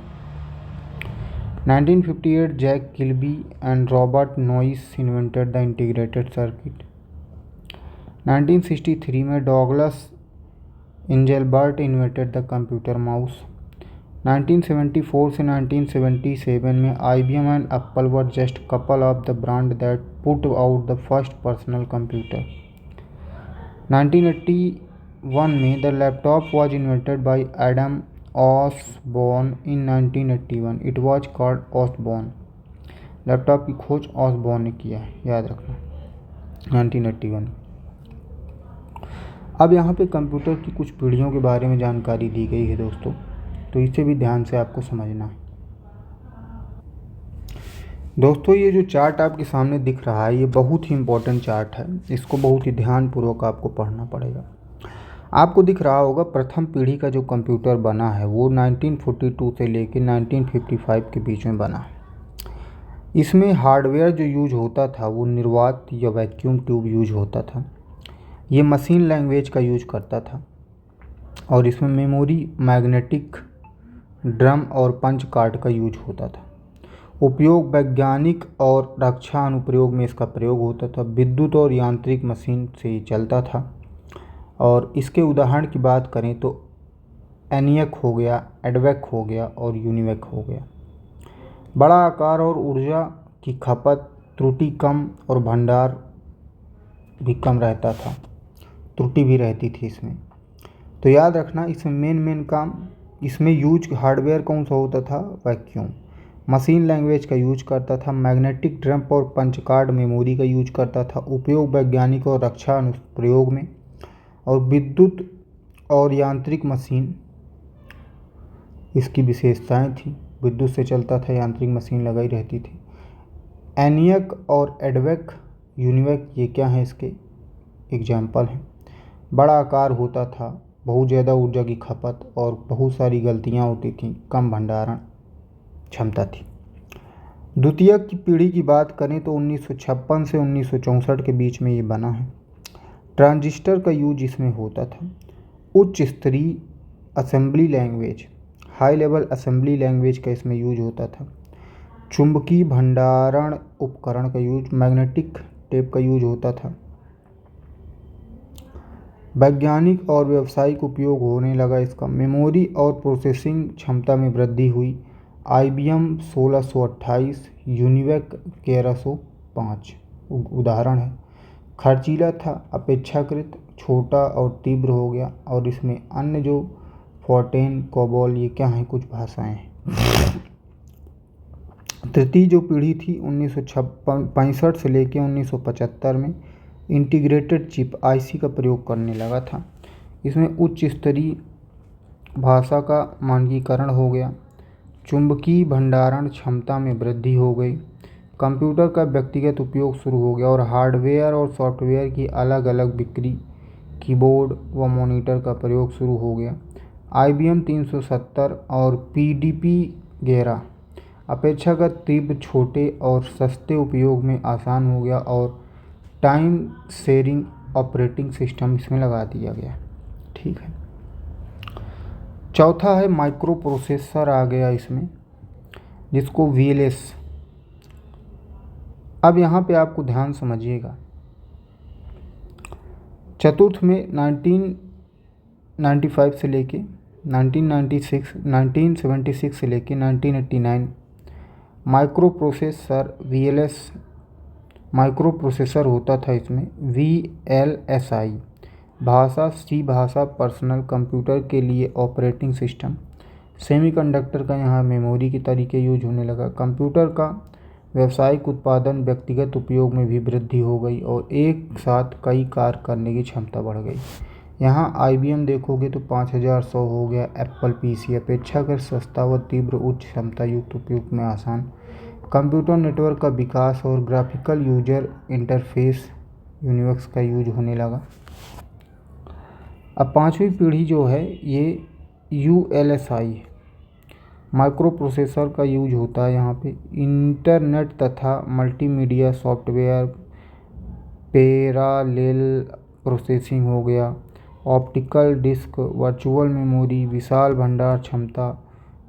1958 Jack Kilby and Robert Noyce invented the integrated circuit. 1963 में Douglas Engelbart invented the computer mouse. 1974 से 1977 में IBM and Apple were just couple of the brand that put out the first personal computer. 1981 में the laptop was invented by Adam Osborne in 1981। It was called Osborne. Laptop की खोज ऑसबॉर्न ने किया है, याद रखना, 1981। अब यहाँ पे कंप्यूटर की कुछ पीढ़ियों के बारे में जानकारी दी गई है दोस्तों, तो इसे भी ध्यान से आपको समझना है। दोस्तों ये जो चार्ट आपके सामने दिख रहा है ये बहुत ही इम्पोर्टेंट चार्ट है, इसको बहुत ही ध्यानपूर्वक आपको पढ़ना पड़ेगा। आपको दिख रहा होगा प्रथम पीढ़ी का जो कंप्यूटर बना है वो 1942 से लेकर 1955 के बीच में बना है। इसमें हार्डवेयर जो यूज होता था वो निर्वात या वैक्यूम ट्यूब यूज होता था। ये मशीन लैंग्वेज का यूज करता था और इसमें मेमोरी, मैग्नेटिक ड्रम और पंच कार्ड का यूज होता था। उपयोग वैज्ञानिक और रक्षा अनुप्रयोग में इसका प्रयोग होता था। विद्युत और यांत्रिक मशीन से ही चलता था। और इसके उदाहरण की बात करें तो ENIAC हो गया, एडवेक हो गया और यूनिवेक हो गया। बड़ा आकार और ऊर्जा की खपत, त्रुटि कम और भंडार भी कम रहता था, त्रुटि भी रहती थी इसमें। तो याद रखना इसमें मेन काम, इसमें यूज हार्डवेयर कौन सा होता था? वैक्यूम। मशीन लैंग्वेज का यूज करता था। मैग्नेटिक ड्रम और पंच कार्ड मेमोरी का यूज करता था। उपयोग वैज्ञानिक और रक्षा अनुप्रयोग में। और विद्युत और यांत्रिक मशीन इसकी विशेषताएं थी। विद्युत से चलता था, यांत्रिक मशीन लगाई रहती थी। ENIAC और एडवेक, यूनिवेक ये क्या है? इसके एग्जाम्पल हैं। बड़ा आकार होता था, बहुत ज़्यादा ऊर्जा की खपत और बहुत सारी गलतियां होती थी, कम भंडारण क्षमता थी। द्वितीय की पीढ़ी की बात करें तो 1956 से 1964 के बीच में ये बना है। ट्रांजिस्टर का यूज इसमें होता था। उच्च स्तरीय assembly language, high level assembly language का इसमें यूज होता था। चुंबकीय भंडारण उपकरण का यूज, मैग्नेटिक टेप का यूज होता था। वैज्ञानिक और व्यावसायिक उपयोग होने लगा इसका। मेमोरी और प्रोसेसिंग क्षमता में वृद्धि हुई। IBM 1628, यूनिवेक 1105 उदाहरण है। खर्चीला था, अपेक्षाकृत छोटा और तीव्र हो गया। और इसमें अन्य जो फोर्टेन, कोबोल, ये क्या हैं, कुछ भाषाएं हैं। तृतीय जो पीढ़ी थी 1965 से लेकर 1975 में इंटीग्रेटेड चिप IC का प्रयोग करने लगा था। इसमें उच्च स्तरीय भाषा का मानकीकरण हो गया। चुंबकीय भंडारण क्षमता में वृद्धि हो गई। कंप्यूटर का व्यक्तिगत उपयोग शुरू हो गया और हार्डवेयर और सॉफ्टवेयर की अलग अलग बिक्री, कीबोर्ड व मॉनिटर का प्रयोग शुरू हो गया। IBM 370 और PDP 11 अपेक्षाकृत तीव्र, छोटे और सस्ते उपयोग में आसान हो गया और टाइम शेयरिंग ऑपरेटिंग सिस्टम इसमें लगा दिया गया। ठीक है। चौथा है माइक्रो प्रोसेसर आ गया इसमें, जिसको VLS। अब यहाँ पे आपको ध्यान समझिएगा। चतुर्थ में 1995 से लेके 1976 से लेके 1989 micro processor VLS micro processor होता था। इसमें VLSI भाषा, C भाषा, पर्सनल कंप्यूटर के लिए ऑपरेटिंग सिस्टम। सेमीकंडक्टर का यहाँ मेमोरी के तरीके यूज होने लगा। कंप्यूटर का व्यावसायिक उत्पादन, व्यक्तिगत उपयोग में भी वृद्धि हो गई और एक साथ कई कार्य करने की क्षमता बढ़ गई। यहाँ IBM देखोगे तो 5100 हो गया। एप्पल PC अपेक्षाकृत सस्ता व तीव्र, उच्च क्षमता युक्त, उपयोग में आसान। कंप्यूटर नेटवर्क का विकास और ग्राफिकल यूजर इंटरफेस यूनिवर्स का यूज होने लगा। अब पांचवी पीढ़ी जो है ये ULSI माइक्रो प्रोसेसर का यूज होता है। यहाँ पे इंटरनेट तथा मल्टीमीडिया सॉफ्टवेयर, पैरेलल प्रोसेसिंग हो गया, ऑप्टिकल डिस्क, वर्चुअल मेमोरी, विशाल भंडार क्षमता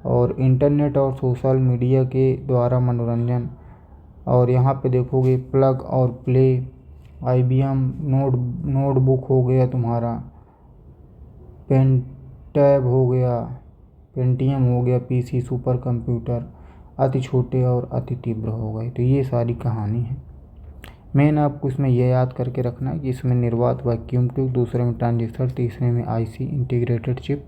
और इंटरनेट और सोशल मीडिया के द्वारा मनोरंजन। और यहाँ पे देखोगे प्लग और प्ले, IBM नोटबुक हो गया तुम्हारा, पेंटैब हो गया, पेंटियम हो गया, PC सुपर कंप्यूटर अति छोटे और अति तीव्र हो गए। तो ये सारी कहानी है। मेन आपको इसमें यह याद करके रखना है कि इसमें निर्वात वैक्यूम ट्यूब, दूसरे में ट्रांजिस्टर, तीसरे में IC इंटीग्रेटेड चिप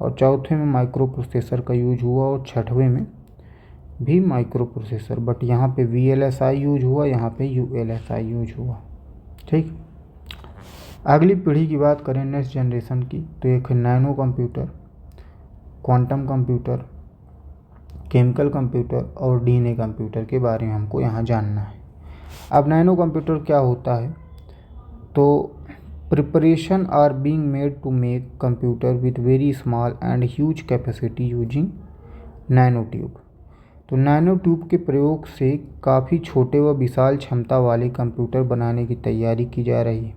और चौथे में माइक्रो प्रोसेसर का यूज हुआ और छठवें में भी माइक्रो प्रोसेसर। बट यहाँ पे VLSI यूज हुआ, यहाँ पे ULSI यूज हुआ। ठीक। अगली पीढ़ी की बात करें नेक्स्ट जनरेशन की, तो एक है nano computer, quantum computer, chemical computer और DNA कंप्यूटर के बारे में हमको यहाँ जानना है। अब नैनो कंप्यूटर क्या होता है, तो preparation are being made to make computer with very small and huge capacity using nano tube. तो नैनो ट्यूब के प्रयोग से काफ़ी छोटे व विशाल क्षमता वाले कंप्यूटर बनाने की तैयारी की जा रही है।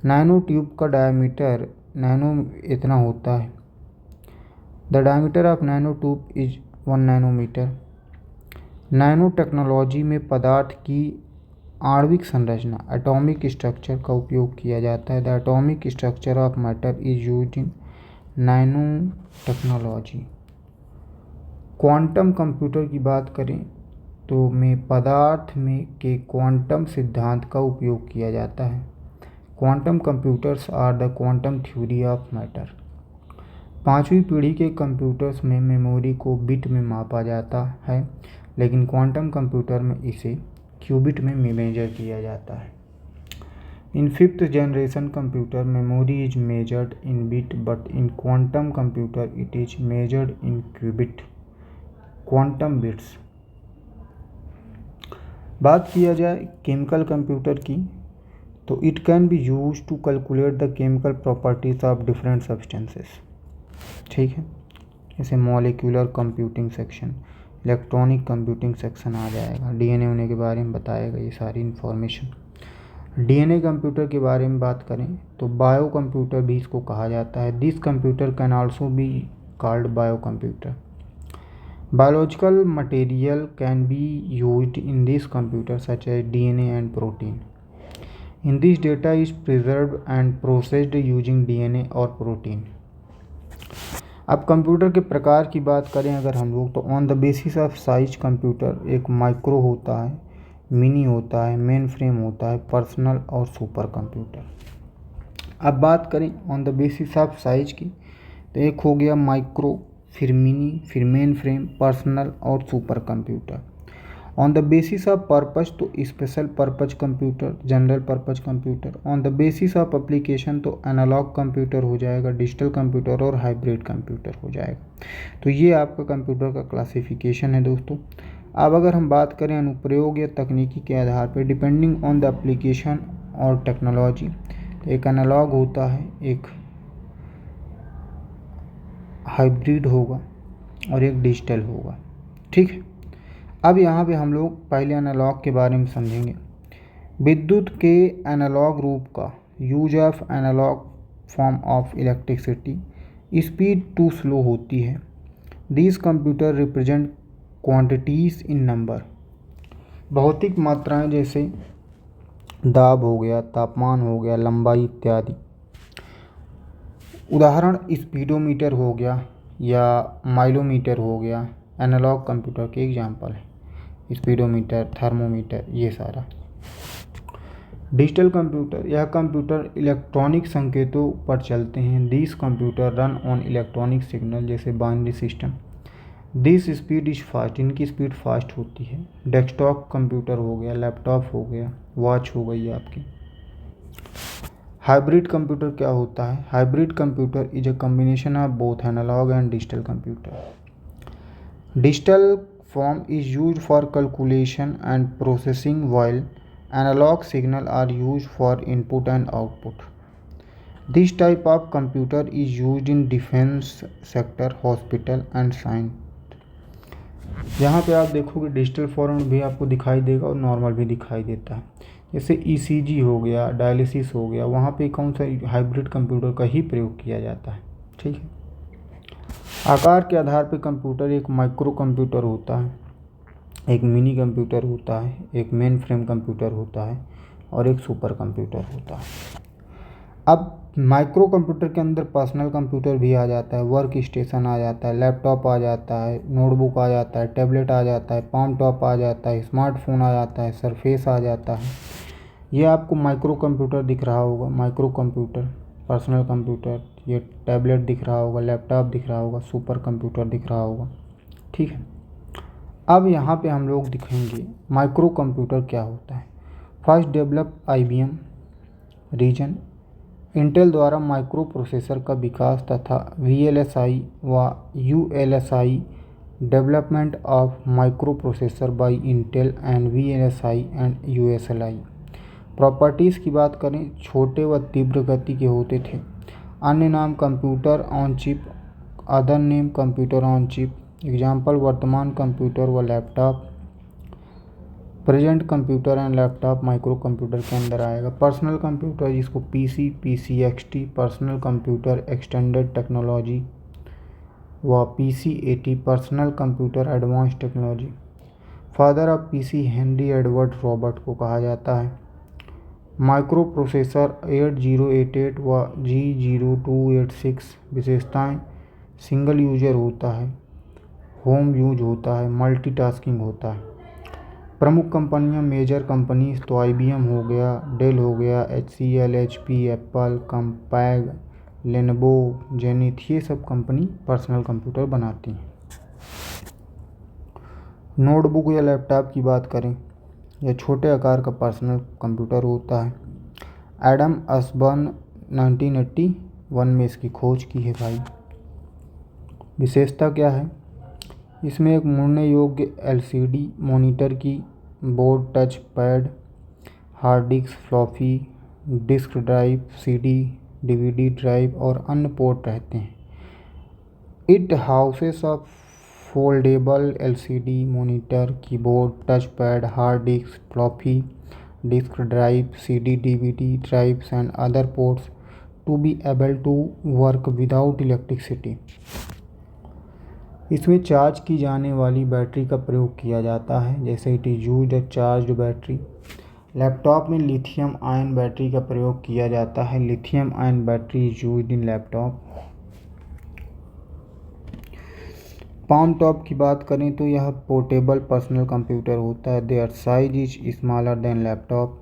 नैनो ट्यूब का डायमीटर नैनो इतना होता है। The diameter of nano tube is 1 nanometer. Nano technology में पदार्थ की आणविक संरचना, एटॉमिक स्ट्रक्चर का उपयोग किया जाता है। The atomic structure of matter is used in nano technology. Quantum computer की बात करें तो में पदार्थ में के क्वांटम सिद्धांत का उपयोग किया जाता है। Quantum computers are the quantum theory of matter. पांचवी पीढ़ी के कंप्यूटर्स में मेमोरी को बिट में मापा जाता है, लेकिन क्वांटम कंप्यूटर में इसे क्यूबिट में मेजर किया जाता है। In fifth generation computer memory is measured in bit, but in quantum computer it is measured in qubit, quantum bits. बात किया जाए केमिकल कंप्यूटर की, तो it can be use to calculate the chemical properties of different substances. ठीक है, जैसे molecular computing section, electronic computing section आ जाएगा, DNA होने के बारे में बताएगा ये सारी इन्फॉर्मेशन। डीएनए कंप्यूटर के बारे में बात करें तो बायो कंप्यूटर भी इसको कहा जाता है। This computer can also be called bio computer. Biological material can be used in this computer such as DNA and protein. In this data is preserved and processed using DNA और प्रोटीन। अब कंप्यूटर के प्रकार की बात करें अगर हम लोग तो on the basis of size computer एक माइक्रो होता है, मिनी होता है, मेन फ्रेम होता है, पर्सनल और सुपर कंप्यूटर। अब बात करें on the basis of size की तो एक हो गया माइक्रो, फिर मिनी, फिर मेन फ्रेम, पर्सनल और supercomputer. On the basis of purpose तो special purpose computer, general purpose computer. On the basis of application तो एनालॉग कंप्यूटर हो जाएगा, डिजिटल कंप्यूटर और हाइब्रिड कंप्यूटर हो जाएगा। तो ये आपका कंप्यूटर का क्लासिफिकेशन है दोस्तों। अब अगर हम बात करें अनुप्रयोग या तकनीकी के आधार पर डिपेंडिंग ऑन द एप्लीकेशन और टेक्नोलॉजी, तो एक एनालॉग होता है, एक हाइब्रिड होगा और एक डिजिटल होगा। ठीक है। अब यहाँ पे हम लोग पहले एनालॉग के बारे में समझेंगे। विद्युत के एनालॉग रूप का use of analog form of electricity, speed too slow होती है। These computer represent quantities in number, भौतिक मात्राएं जैसे दाब हो गया, तापमान हो गया, लंबाई इत्यादि। उदाहरण स्पीडोमीटर हो गया या माइलोमीटर हो गया, एनालॉग कंप्यूटर के एग्जाम्पल है। स्पीडोमीटर, थर्मोमीटर, ये सारा। डिजिटल कंप्यूटर, यह कंप्यूटर इलेक्ट्रॉनिक संकेतों पर चलते हैं। This computer run on electronic signal जैसे binary system. This speed is fast, इनकी स्पीड फास्ट होती है। डेस्कटॉप कंप्यूटर हो गया, लैपटॉप हो गया, वॉच हो गई आपकी। हाइब्रिड कंप्यूटर क्या होता है? Hybrid computer is a combination of both analog and digital computer. Digital form is used for calculation and processing while analog signal are used for input and output. This type of computer is used in defense sector, hospital and science। यहाँ पे आप देखोगे डिजिटल फॉर्म भी आपको दिखाई देगा और नॉर्मल भी दिखाई देता है। जैसे ईसीजी हो गया, डायलिसिस हो गया, वहाँ पे कौन सा हाइब्रिड कंप्यूटर का ही प्रयोग किया जाता है। ठीक है। आकार के आधार पर कंप्यूटर एक माइक्रो कंप्यूटर होता है, एक मिनी कंप्यूटर होता है, एक मेन फ्रेम कंप्यूटर होता है और एक सुपर कंप्यूटर होता है। अब माइक्रो कंप्यूटर के अंदर पर्सनल कंप्यूटर भी आ जाता है, वर्क स्टेशन आ जाता है, लैपटॉप आ जाता है, नोटबुक आ जाता है, टैबलेट आ जाता है, पाम टॉप आ जाता है, स्मार्टफोन आ जाता है, सरफेस आ जाता है। ये आपको माइक्रो कंप्यूटर दिख रहा होगा, माइक्रो कंप्यूटर, पर्सनल कंप्यूटर, ये टैबलेट दिख रहा होगा, लैपटॉप दिख रहा होगा, सुपर कंप्यूटर दिख रहा होगा। ठीक है। अब यहाँ पे हम लोग दिखेंगे माइक्रो कंप्यूटर क्या होता है। First develop IBM reason. Intel द्वारा माइक्रो प्रोसेसर का विकास तथा VLSI व ULSI development of micro processor by Intel and VLSI and USLI। Properties की बात करें, छोटे व तीव्र गति के होते थे। अन्य नाम computer on chip, other name computer on chip. Example वर्तमान कंप्यूटर व laptop. Present computer and laptop micro computer के अंदर आएगा। पर्सनल कंप्यूटर जिसको PC, PCXT, personal computer extended technology व PC80, personal computer advance technology. Father of PC Henry Edward Robert को कहा जाता है। माइक्रो प्रोसेसर 8088 व G0286। विशेषताएं, सिंगल यूजर होता है, होम यूज होता है, मल्टीटास्किंग होता है। प्रमुख कंपनियां, मेजर कंपनीज तो IBM हो गया, डेल हो गया, HCL, HP, Apple, Compaq, Lenovo, Zenith, ये सब कंपनी पर्सनल कंप्यूटर बनाती हैं। नोटबुक या लैपटॉप की बात करें, यह छोटे आकार का पर्सनल कंप्यूटर होता है। एडम अस्बर्न 1981 में इसकी खोज की है भाई। विशेषता क्या है? इसमें एक मुड़ने योग्य LCD मॉनिटर की board, touch pad, hard disk, floppy disk drive, CD, DVD drive और अन्य पोर्ट रहते हैं। It houses of foldable LCD monitor, keyboard, touch pad, hard disk, floppy disk drive, CD, DVD drives and other ports to be able to work without electricity। इसमें चार्ज की जाने वाली बैटरी का प्रयोग किया जाता है, जैसे it is used a charged battery. Laptop में लिथियम आयन बैटरी का प्रयोग किया जाता है। Lithium ion battery is used in laptop. Palm top की बात करें तो यह पोर्टेबल पर्सनल कंप्यूटर होता है। Their size is smaller than laptop.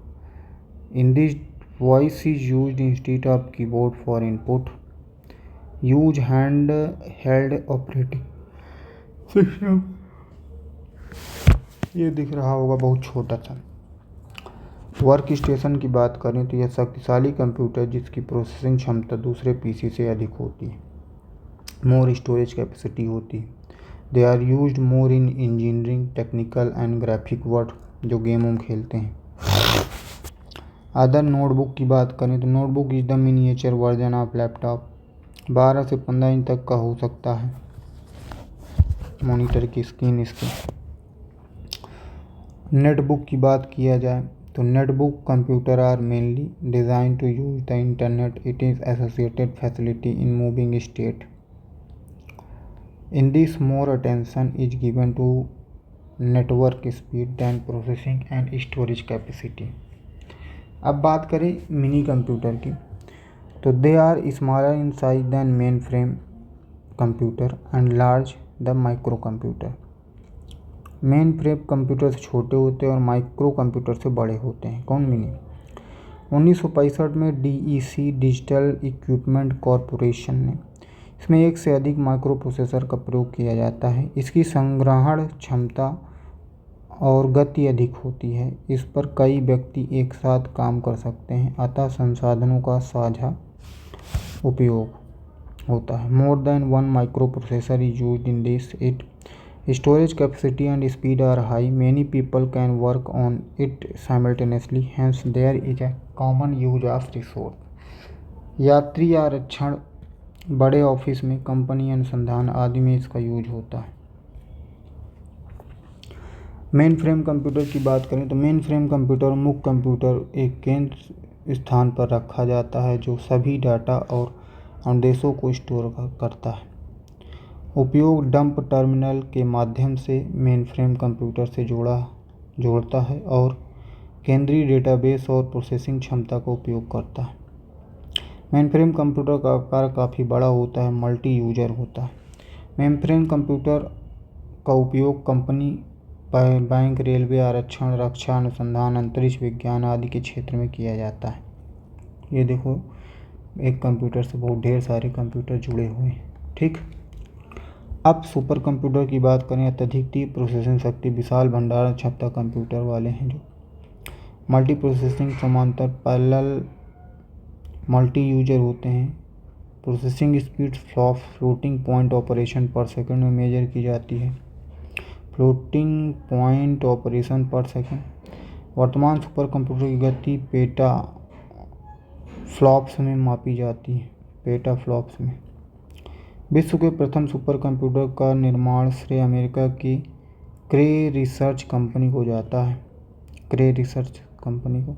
In this voice is used instead of keyboard for input. Use hand held operating system. ये दिख रहा होगा बहुत छोटा सा। वर्क स्टेशन की बात करें तो यह शक्तिशाली कंप्यूटर जिसकी प्रोसेसिंग क्षमता दूसरे पीसी से अधिक होती है। मोर स्टोरेज कैपेसिटी होती है। They are used more in engineering, technical and graphic work, जो गेम हम खेलते हैं। अदर नोटबुक की बात करें तो notebook is the miniature version of laptop. 12 से 15 इंच तक का हो सकता है मॉनिटर की स्क्रीन इसकी। नेटबुक की बात किया जाए तो netbook computer are mainly design to use the internet. It is associated facility in moving state. In this, more attention is given to network speed than processing and storage capacity। अब बात करें मिनी कंप्यूटर की तो they are smaller in size than mainframe computer and large the micro computer. Mainframe computer से छोटे होते हैं और माइक्रो कंप्यूटर से बड़े होते हैं। कौन मिनी? 1965 में DEC डिजिटल इक्विपमेंट कॉरपोरेशन ने इसमें एक से अधिक माइक्रो प्रोसेसर का प्रयोग किया जाता है। इसकी संग्रहण क्षमता और गति अधिक होती है। इस पर कई व्यक्ति एक साथ काम कर सकते हैं, अतः संसाधनों का साझा उपयोग होता है। More than one micro processor is used in this. It storage capacity and speed are high. Many people can work on it simultaneously, hence there is a common use of resource. यात्री आरक्षण, बड़े ऑफिस में, कंपनी, अनुसंधान आदि में इसका यूज होता है। मेन फ्रेम कंप्यूटर की बात करें तो मेन फ्रेम कंप्यूटर मुख्य कंप्यूटर एक केंद्र स्थान पर रखा जाता है जो सभी डाटा और अनुदेशों को स्टोर करता है। उपयोग डंप टर्मिनल के माध्यम से मेन फ्रेम कंप्यूटर से जोड़ता है और केंद्रीय डेटाबेस और प्रोसेसिंग क्षमता का उपयोग करता है। मेनफ्रेम कंप्यूटर का आकार काफ़ी बड़ा होता है, मल्टी यूजर होता है। मेनफ्रेम कंप्यूटर का उपयोग कंपनी, बैंक, रेलवे, आरक्षण, रक्षा, अनुसंधान, अंतरिक्ष विज्ञान आदि के क्षेत्र में किया जाता है। ये देखो, एक कंप्यूटर से बहुत ढेर सारे कंप्यूटर जुड़े हुए हैं। ठीक, अब सुपर कंप्यूटर की बात करें। अत्यधिक तीव्र प्रोसेसिंग शक्ति, विशाल भंडारण क्षमता कंप्यूटर वाले हैं जो मल्टी प्रोसेसिंग, समांतर, पैरेलल, मल्टी यूजर होते हैं। Processing speed floating point operation पर सेकंड में मेजर की जाती है। फ्लोटिंग पॉइंट ऑपरेशन पर सेकंड। वर्तमान सुपर कंप्यूटर की गति पेटा फ्लॉप्स में मापी जाती है। पेटा फ्लॉप्स में। विश्व के प्रथम सुपर कंप्यूटर का निर्माण श्रेय अमेरिका की क्रे रिसर्च कंपनी को जाता है। क्रे रिसर्च कंपनी को।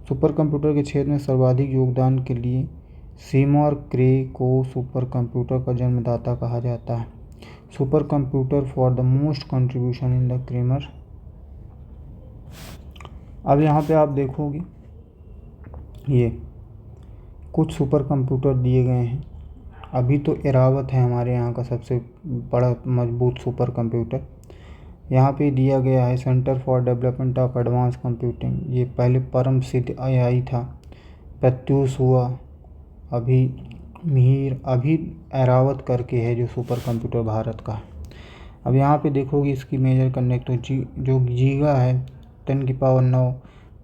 सुपर कंप्यूटर के क्षेत्र में सर्वाधिक योगदान के लिए सीमोर क्रे को सुपर कंप्यूटर का जन्मदाता कहा जाता है। Super computer for the most contribution in the Cramer. अब यहाँ पे आप देखोगे ये कुछ सुपर कंप्यूटर दिए गए हैं। अभी तो एरावत है हमारे यहाँ का सबसे बड़ा मजबूत सुपर कंप्यूटर। यहाँ पे दिया गया है centre for development of advance computing. ये पहले परम सिद्ध AI था, प्रत्यूष हुआ, अभी मिहिर, अभी एरावत करके है जो सुपर कंप्यूटर भारत का है। अब यहाँ पे देखोगे इसकी मेजर करने तो जो गीगा है 10⁻⁹,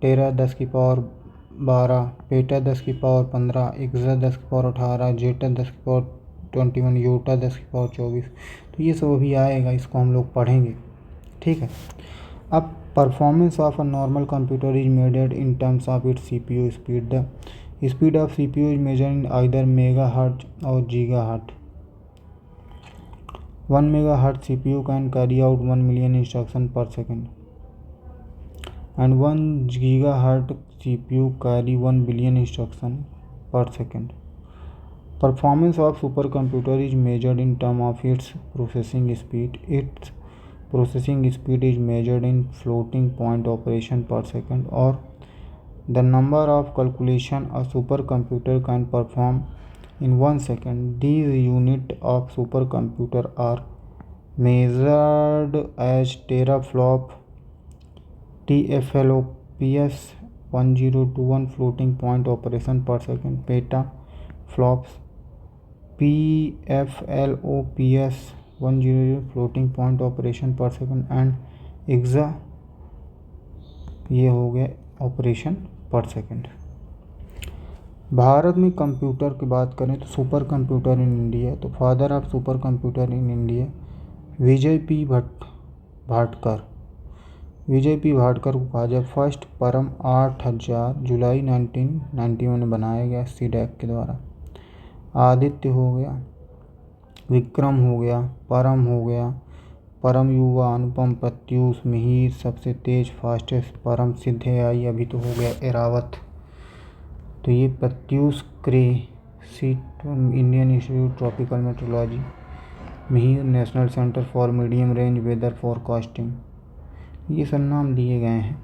टेरा 10⁻12, पेटा 10⁻15, एक्सा 10⁻18, जेटा 10⁻21, योटा 10⁻24। तो ये सब अभी आएगा, इसको हम लोग पढ़ेंगे। ठीक है। अब performance of a normal computer is measured in terms of its CPU speed. The speed of CPU is measured in either megahertz और gigahertz. 1 megahertz CPU can carry out 1 million instruction per second. and 1 GHz CPU carry 1 billion instructions per second. Performance of supercomputer is measured in terms of its processing speed. Its processing speed is measured in floating point operation per second, or the number of calculations a supercomputer can perform in 1 second. These units of supercomputer are measured as teraflop, TFLOPS 1021 floating point operation per second, petaflops, PFLOPS 100 floating point operation पर सेकंड, एंड एग्जा ये हो गया ऑपरेशन पर सेकंड। भारत में कंप्यूटर की बात करें तो सुपर कंप्यूटर इन इंडिया, तो father of super computer in India Vijay P Bhatkar को कहा जाए। फर्स्ट परम 8000 जुलाई 1991 में बनाया गया सीडैक के द्वारा। आदित्य हो गया, विक्रम हो गया, परम हो गया, परम युवा, अनुपम, प्रत्यूष, मिहिर, सबसे तेज फास्टेस्ट, परम सिद्ध आई, अभी तो हो गया एरावत। तो ये प्रत्यूष क्रेसिट Indian institute tropical metrology, Mihir national centre for medium range weather forecasting, ये सब नाम दिए गए हैं।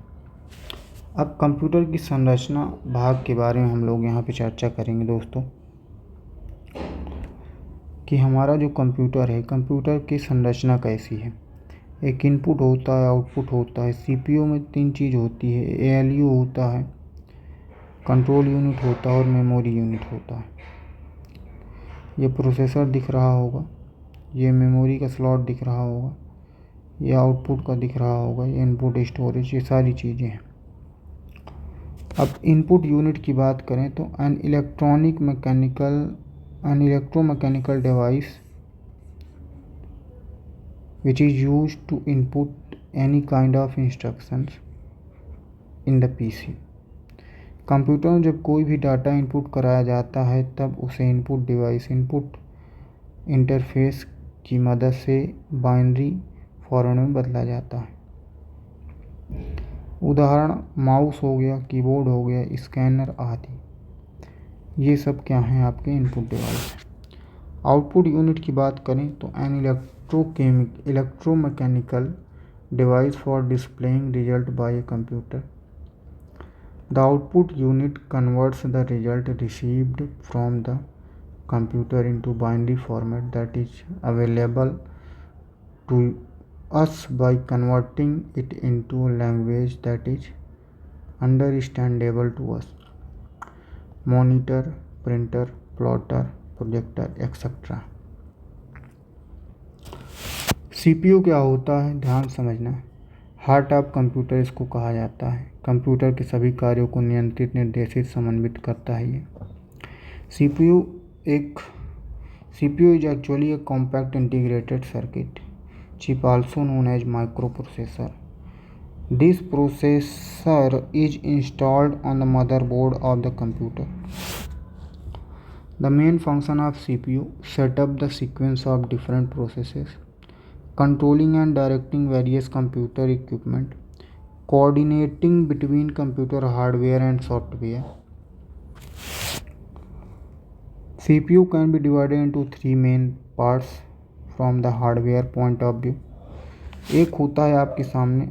अब कंप्यूटर की संरचना भाग के बारे में हम लोग यहाँ पे चर्चा करेंगे दोस्तों, कि हमारा जो कंप्यूटर है, कंप्यूटर की संरचना कैसी है। एक इनपुट होता है, आउटपुट होता है। सीपीयू में 3 चीज़ होती है, एएलयू होता है, कंट्रोल यूनिट होता है और मेमोरी यूनिट होता है। ये प्रोसेसर दिख रहा होगा, ये मेमोरी का स्लॉट दिख रहा होगा, ये आउटपुट का दिख रहा होगा, ये इनपुट स्टोरेज, ये सारी चीज़ें हैं। अब इनपुट यूनिट की बात करें तो N electromechanical device which is used to input any kind of instructions in the PC। Computer में जब कोई भी डाटा इनपुट कराया जाता है तब उसे इनपुट डिवाइस, इनपुट इंटरफेस की मदद से बाइनरी फॉर्मेट में बदला जाता है। उदाहरण माउस हो गया, कीबोर्ड हो गया, स्कैनर आदि, ये सब क्या हैं आपके इनपुट डिवाइस। आउटपुट यूनिट की बात करें तो an electromechanical device for displaying result by a computer. The output unit converts the result received from the computer into binary format that is available to us by converting it into a language that is understandable to us। Monitor, printer, plotter, projector etcetera. CPU क्या होता है, ध्यान समझना। हार्ट ऑफ कंप्यूटर इसको कहा जाता है। कंप्यूटर के सभी कार्यों को नियंत्रित, निर्देशित, समन्वित करता है ये। CPU is actually A compact integrated circuit chip, also known as microprocessor। This processor is installed on the motherboard of the computer। The main function of CPU set up the sequence of different processes, controlling and directing various computer equipment, coordinating between computer hardware and software। CPU can be divided into 3 main parts from the hardware point of view. एक होता है आपके सामने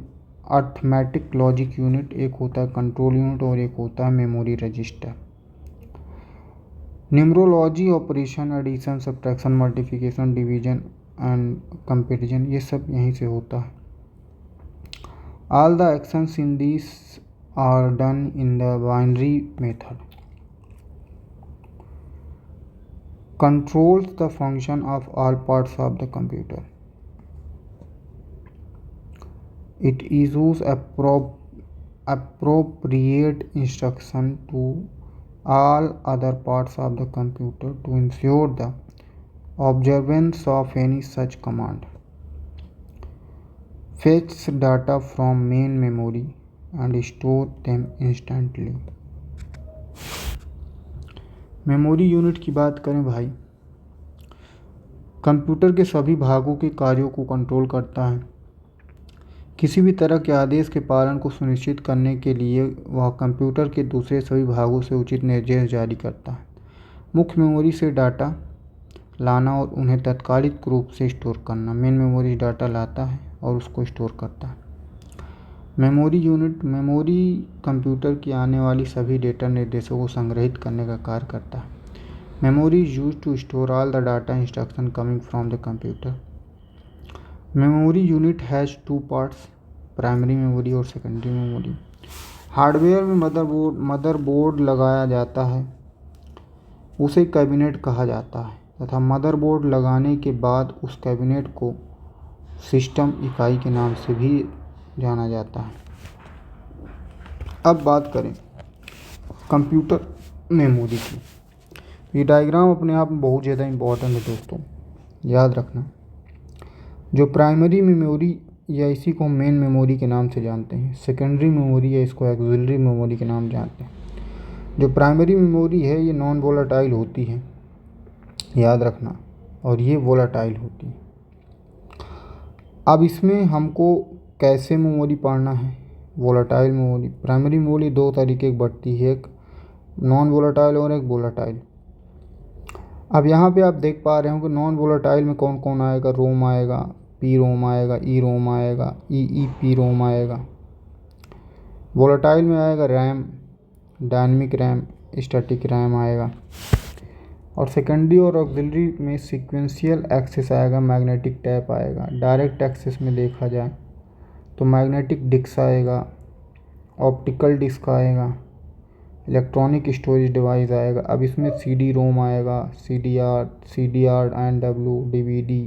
अर्थमेटिक लॉजिक यूनिट, एक होता है कंट्रोल यूनिट और एक होता है memory register. Numerology, operation, addition, subtraction, multiplication, division and comparison, ये सब यहीं से होता है। All the actions in this are done in the binary method. Controls the function of all parts of the computer। It issues appropriate instruction to all other parts of the computer to ensure the observance of any such command। Fetches data from main memory and store them instantly। Memory unit की बात करें भाई, कंप्यूटर के सभी भागों के कार्यों को कंट्रोल करता है किसी भी तरह के आदेश के पालन को सुनिश्चित करने के लिए वह कंप्यूटर के दूसरे सभी भागों से उचित निर्देश जारी करता है। मुख्य मेमोरी से डाटा लाना और उन्हें तात्कालिक रूप से स्टोर करना। मेन मेमोरी डाटा लाता है और उसको स्टोर करता है। मेमोरी यूनिट मेमोरी कंप्यूटर की आने वाली सभी डेटा निर्देशों को संग्रहित करने का कार्य करता है। Memory is used to store all the data instruction coming from the computer. Memory unit has two parts, primary memory और सेकेंडरी मेमोरी। हार्डवेयर में मदरबोर्ड लगाया जाता है, उसे कैबिनेट कहा जाता है, तथा मदरबोर्ड लगाने के बाद उस कैबिनेट को सिस्टम इकाई के नाम से भी जाना जाता है। अब बात करें कंप्यूटर मेमोरी की। ये डायग्राम अपने आप में बहुत ज़्यादा इम्पोर्टेंट है दोस्तों, याद रखना। जो प्राइमरी मेमोरी या इसी को मेन मेमोरी के नाम से जानते हैं, सेकेंडरी मेमोरी या इसको ऑक्सिलरी मेमोरी के नाम जानते हैं। जो प्राइमरी मेमोरी है ये नॉन वोलेटाइल होती है, याद रखना, और ये वोलेटाइल होती है। अब इसमें हमको कैसे मेमोरी पढ़ना है? Volatile memory. प्राइमरी मेमोरी दो तरीके की बढ़ती है, एक नॉन वोलेटाइल और एक वोलेटाइल। अब यहाँ पे आप देख पा रहे हो कि नॉन वोलेटाइल में कौन कौन आएगा। रोम आएगा, पी रोम आएगा, ई रोम आएगा, ई पी रोम आएगा। वोलेटाइल में आएगा RAM, dynamic RAM, static RAM आएगा। और सेकेंडरी और ऑक्सिलरी में सीक्वेंशियल एक्सेस आएगा, मैग्नेटिक टैप आएगा। डायरेक्ट एक्सेस में देखा जाए तो मैग्नेटिक डिस्क आएगा, ऑप्टिकल डिस्क आएगा, इलेक्ट्रॉनिक स्टोरेज डिवाइस आएगा। अब इसमें CD रोम आएगा, CDR and W, DVD।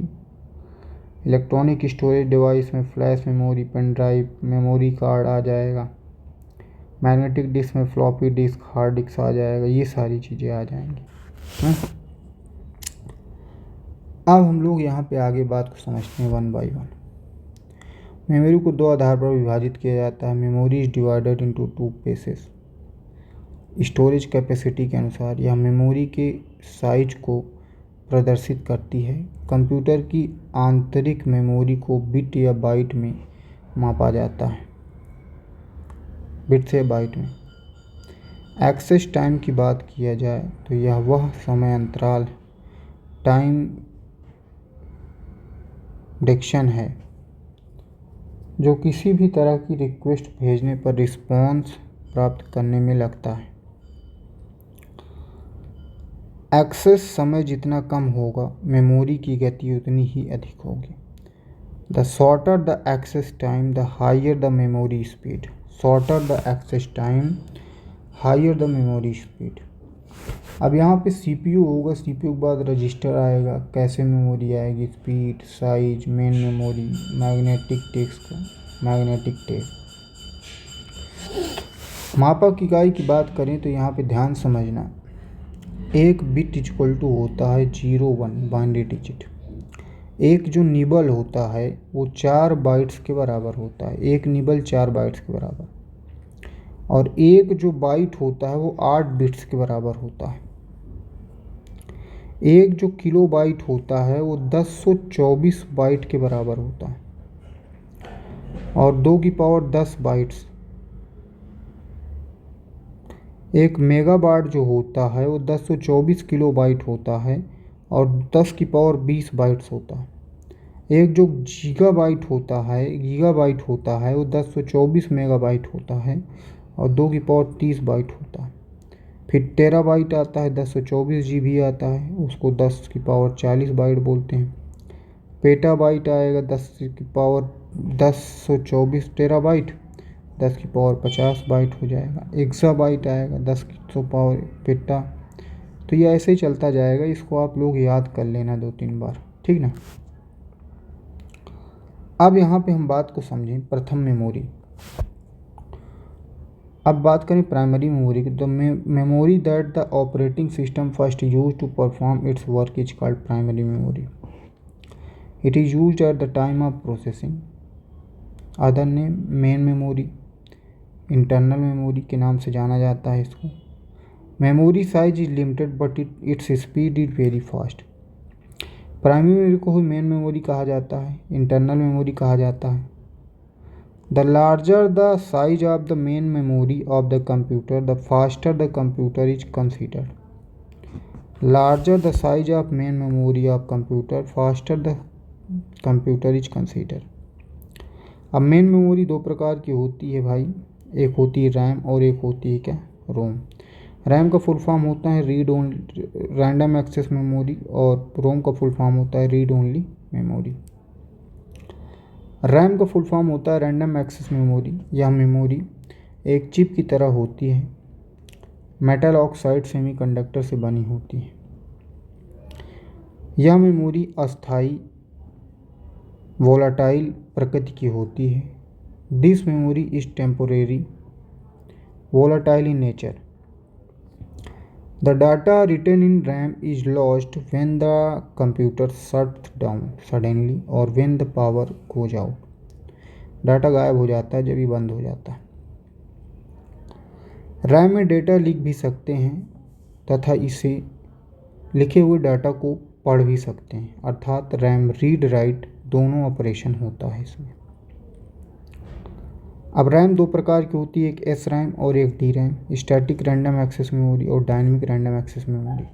Electronic storage device में flash memory, pen drive, memory card आ जाएगा। मैग्नेटिक डिस्क में फ्लॉपी डिस्क, हार्ड डिस्क आ जाएगा। ये सारी चीज़ें आ जाएंगी। अब हम लोग यहाँ पे आगे बात को समझते हैं वन बाय वन। मेमोरी को दो आधार पर विभाजित किया जाता है। Memory is divided into two pieces. Storage capacity के अनुसार यह मेमोरी के साइज को प्रदर्शित करती है। कंप्यूटर की आंतरिक मेमोरी को बिट या बाइट में मापा जाता है, बिट से बाइट में। एक्सेस टाइम की बात किया जाए तो यह वह समय अंतराल टाइम डिक्शन है जो किसी भी तरह की रिक्वेस्ट भेजने पर रिस्पॉन्स प्राप्त करने में लगता है। एक्सेस समय जितना कम होगा, मेमोरी की गति उतनी ही अधिक होगी। The shorter the access time the higher the memory speed. Shorter the access time, higher the memory speed. अब यहाँ पे CPU होगा, CPU के बाद रजिस्टर आएगा, कैसे मेमोरी आएगी, speed, size, main memory, magnetic disk, magnetic tape. मापक इकाई की बात करें तो यहाँ पे ध्यान समझना, एक बिट इक्वल टू होता है 0-1 बाइनरी डिजिट। एक जो निबल होता है वो 4 बाइट्स के बराबर होता है, एक निबल 4 बाइट्स के बराबर। और एक जो बाइट होता है वो 8 बिट्स के बराबर होता है। एक जो किलो बाइट होता है वो 1024 बाइट के बराबर होता है। और 2 की पावर 10 बाइट्स। एक मेगाबाइट जो होता है वो 1024 किलो बाइट होता है और 10 की पावर 20 बाइट्स होता है। एक जो गीगाबाइट होता है वो 1024 मेगाबाइट होता है और 2 की पावर 30 बाइट होता है। फिर टेराबाइट आता है, 1024 GB आता है, उसको 10 की पावर 40 बाइट बोलते हैं। पेटाबाइट आएगा, 10 की पावर 1024 टेराबाइट, 10 की पावर 50 बाइट हो जाएगा। एक्साबाइट आएगा, 10 की पावर पेटा। तो ये ऐसे ही चलता जाएगा, इसको आप लोग याद कर लेना 2-3 बार, ठीक ना। अब यहाँ पे हम बात को समझें प्रथम मेमोरी। अब बात करें प्राइमरी मेमोरी की, तो memory that the operating system first use to perform its work is called primary memory. It is used at the time of processing. Other name main memory, internal memory के नाम से जाना जाता है इसको। Memory size is limited but its speed is very fast. Primary memory को ही मेन मेमोरी कहा जाता है, इंटरनल मेमोरी कहा जाता है। The larger the size of the main memory of the computer the faster the computer is considered. Larger the size of main memory of computer faster the computer is considered. अब मेन मेमोरी दो प्रकार की होती है भाई, एक होती है रैम और एक होती है क्या, रोम। रैम का फुल फॉर्म होता है read only random access memory और रोम का फुल फॉर्म होता है रीड ओनली मेमोरी। रैम का फुल फॉर्म होता है रैंडम एक्सेस मेमोरी। यह मेमोरी एक चिप की तरह होती है, मेटल ऑक्साइड सेमीकंडक्टर से बनी होती है। यह मेमोरी अस्थाई वोलाटाइल प्रकृति की होती है। This memory is temporary volatile in nature. The data written in RAM is lost when the computer shuts down suddenly or when the power goes out. Data गायब हो जाता है जब ये बंद हो जाता है। रैम में डेटा लिख भी सकते हैं तथा इसे लिखे हुए डाटा को पढ़ भी सकते हैं, अर्थात रैम रीड राइट दोनों ऑपरेशन होता है इसमें। अब रैम दो प्रकार की होती है, एक एस रैम और एक D RAM, static random access memory और डायनेमिक रैंडम एक्सेस मेमोरी।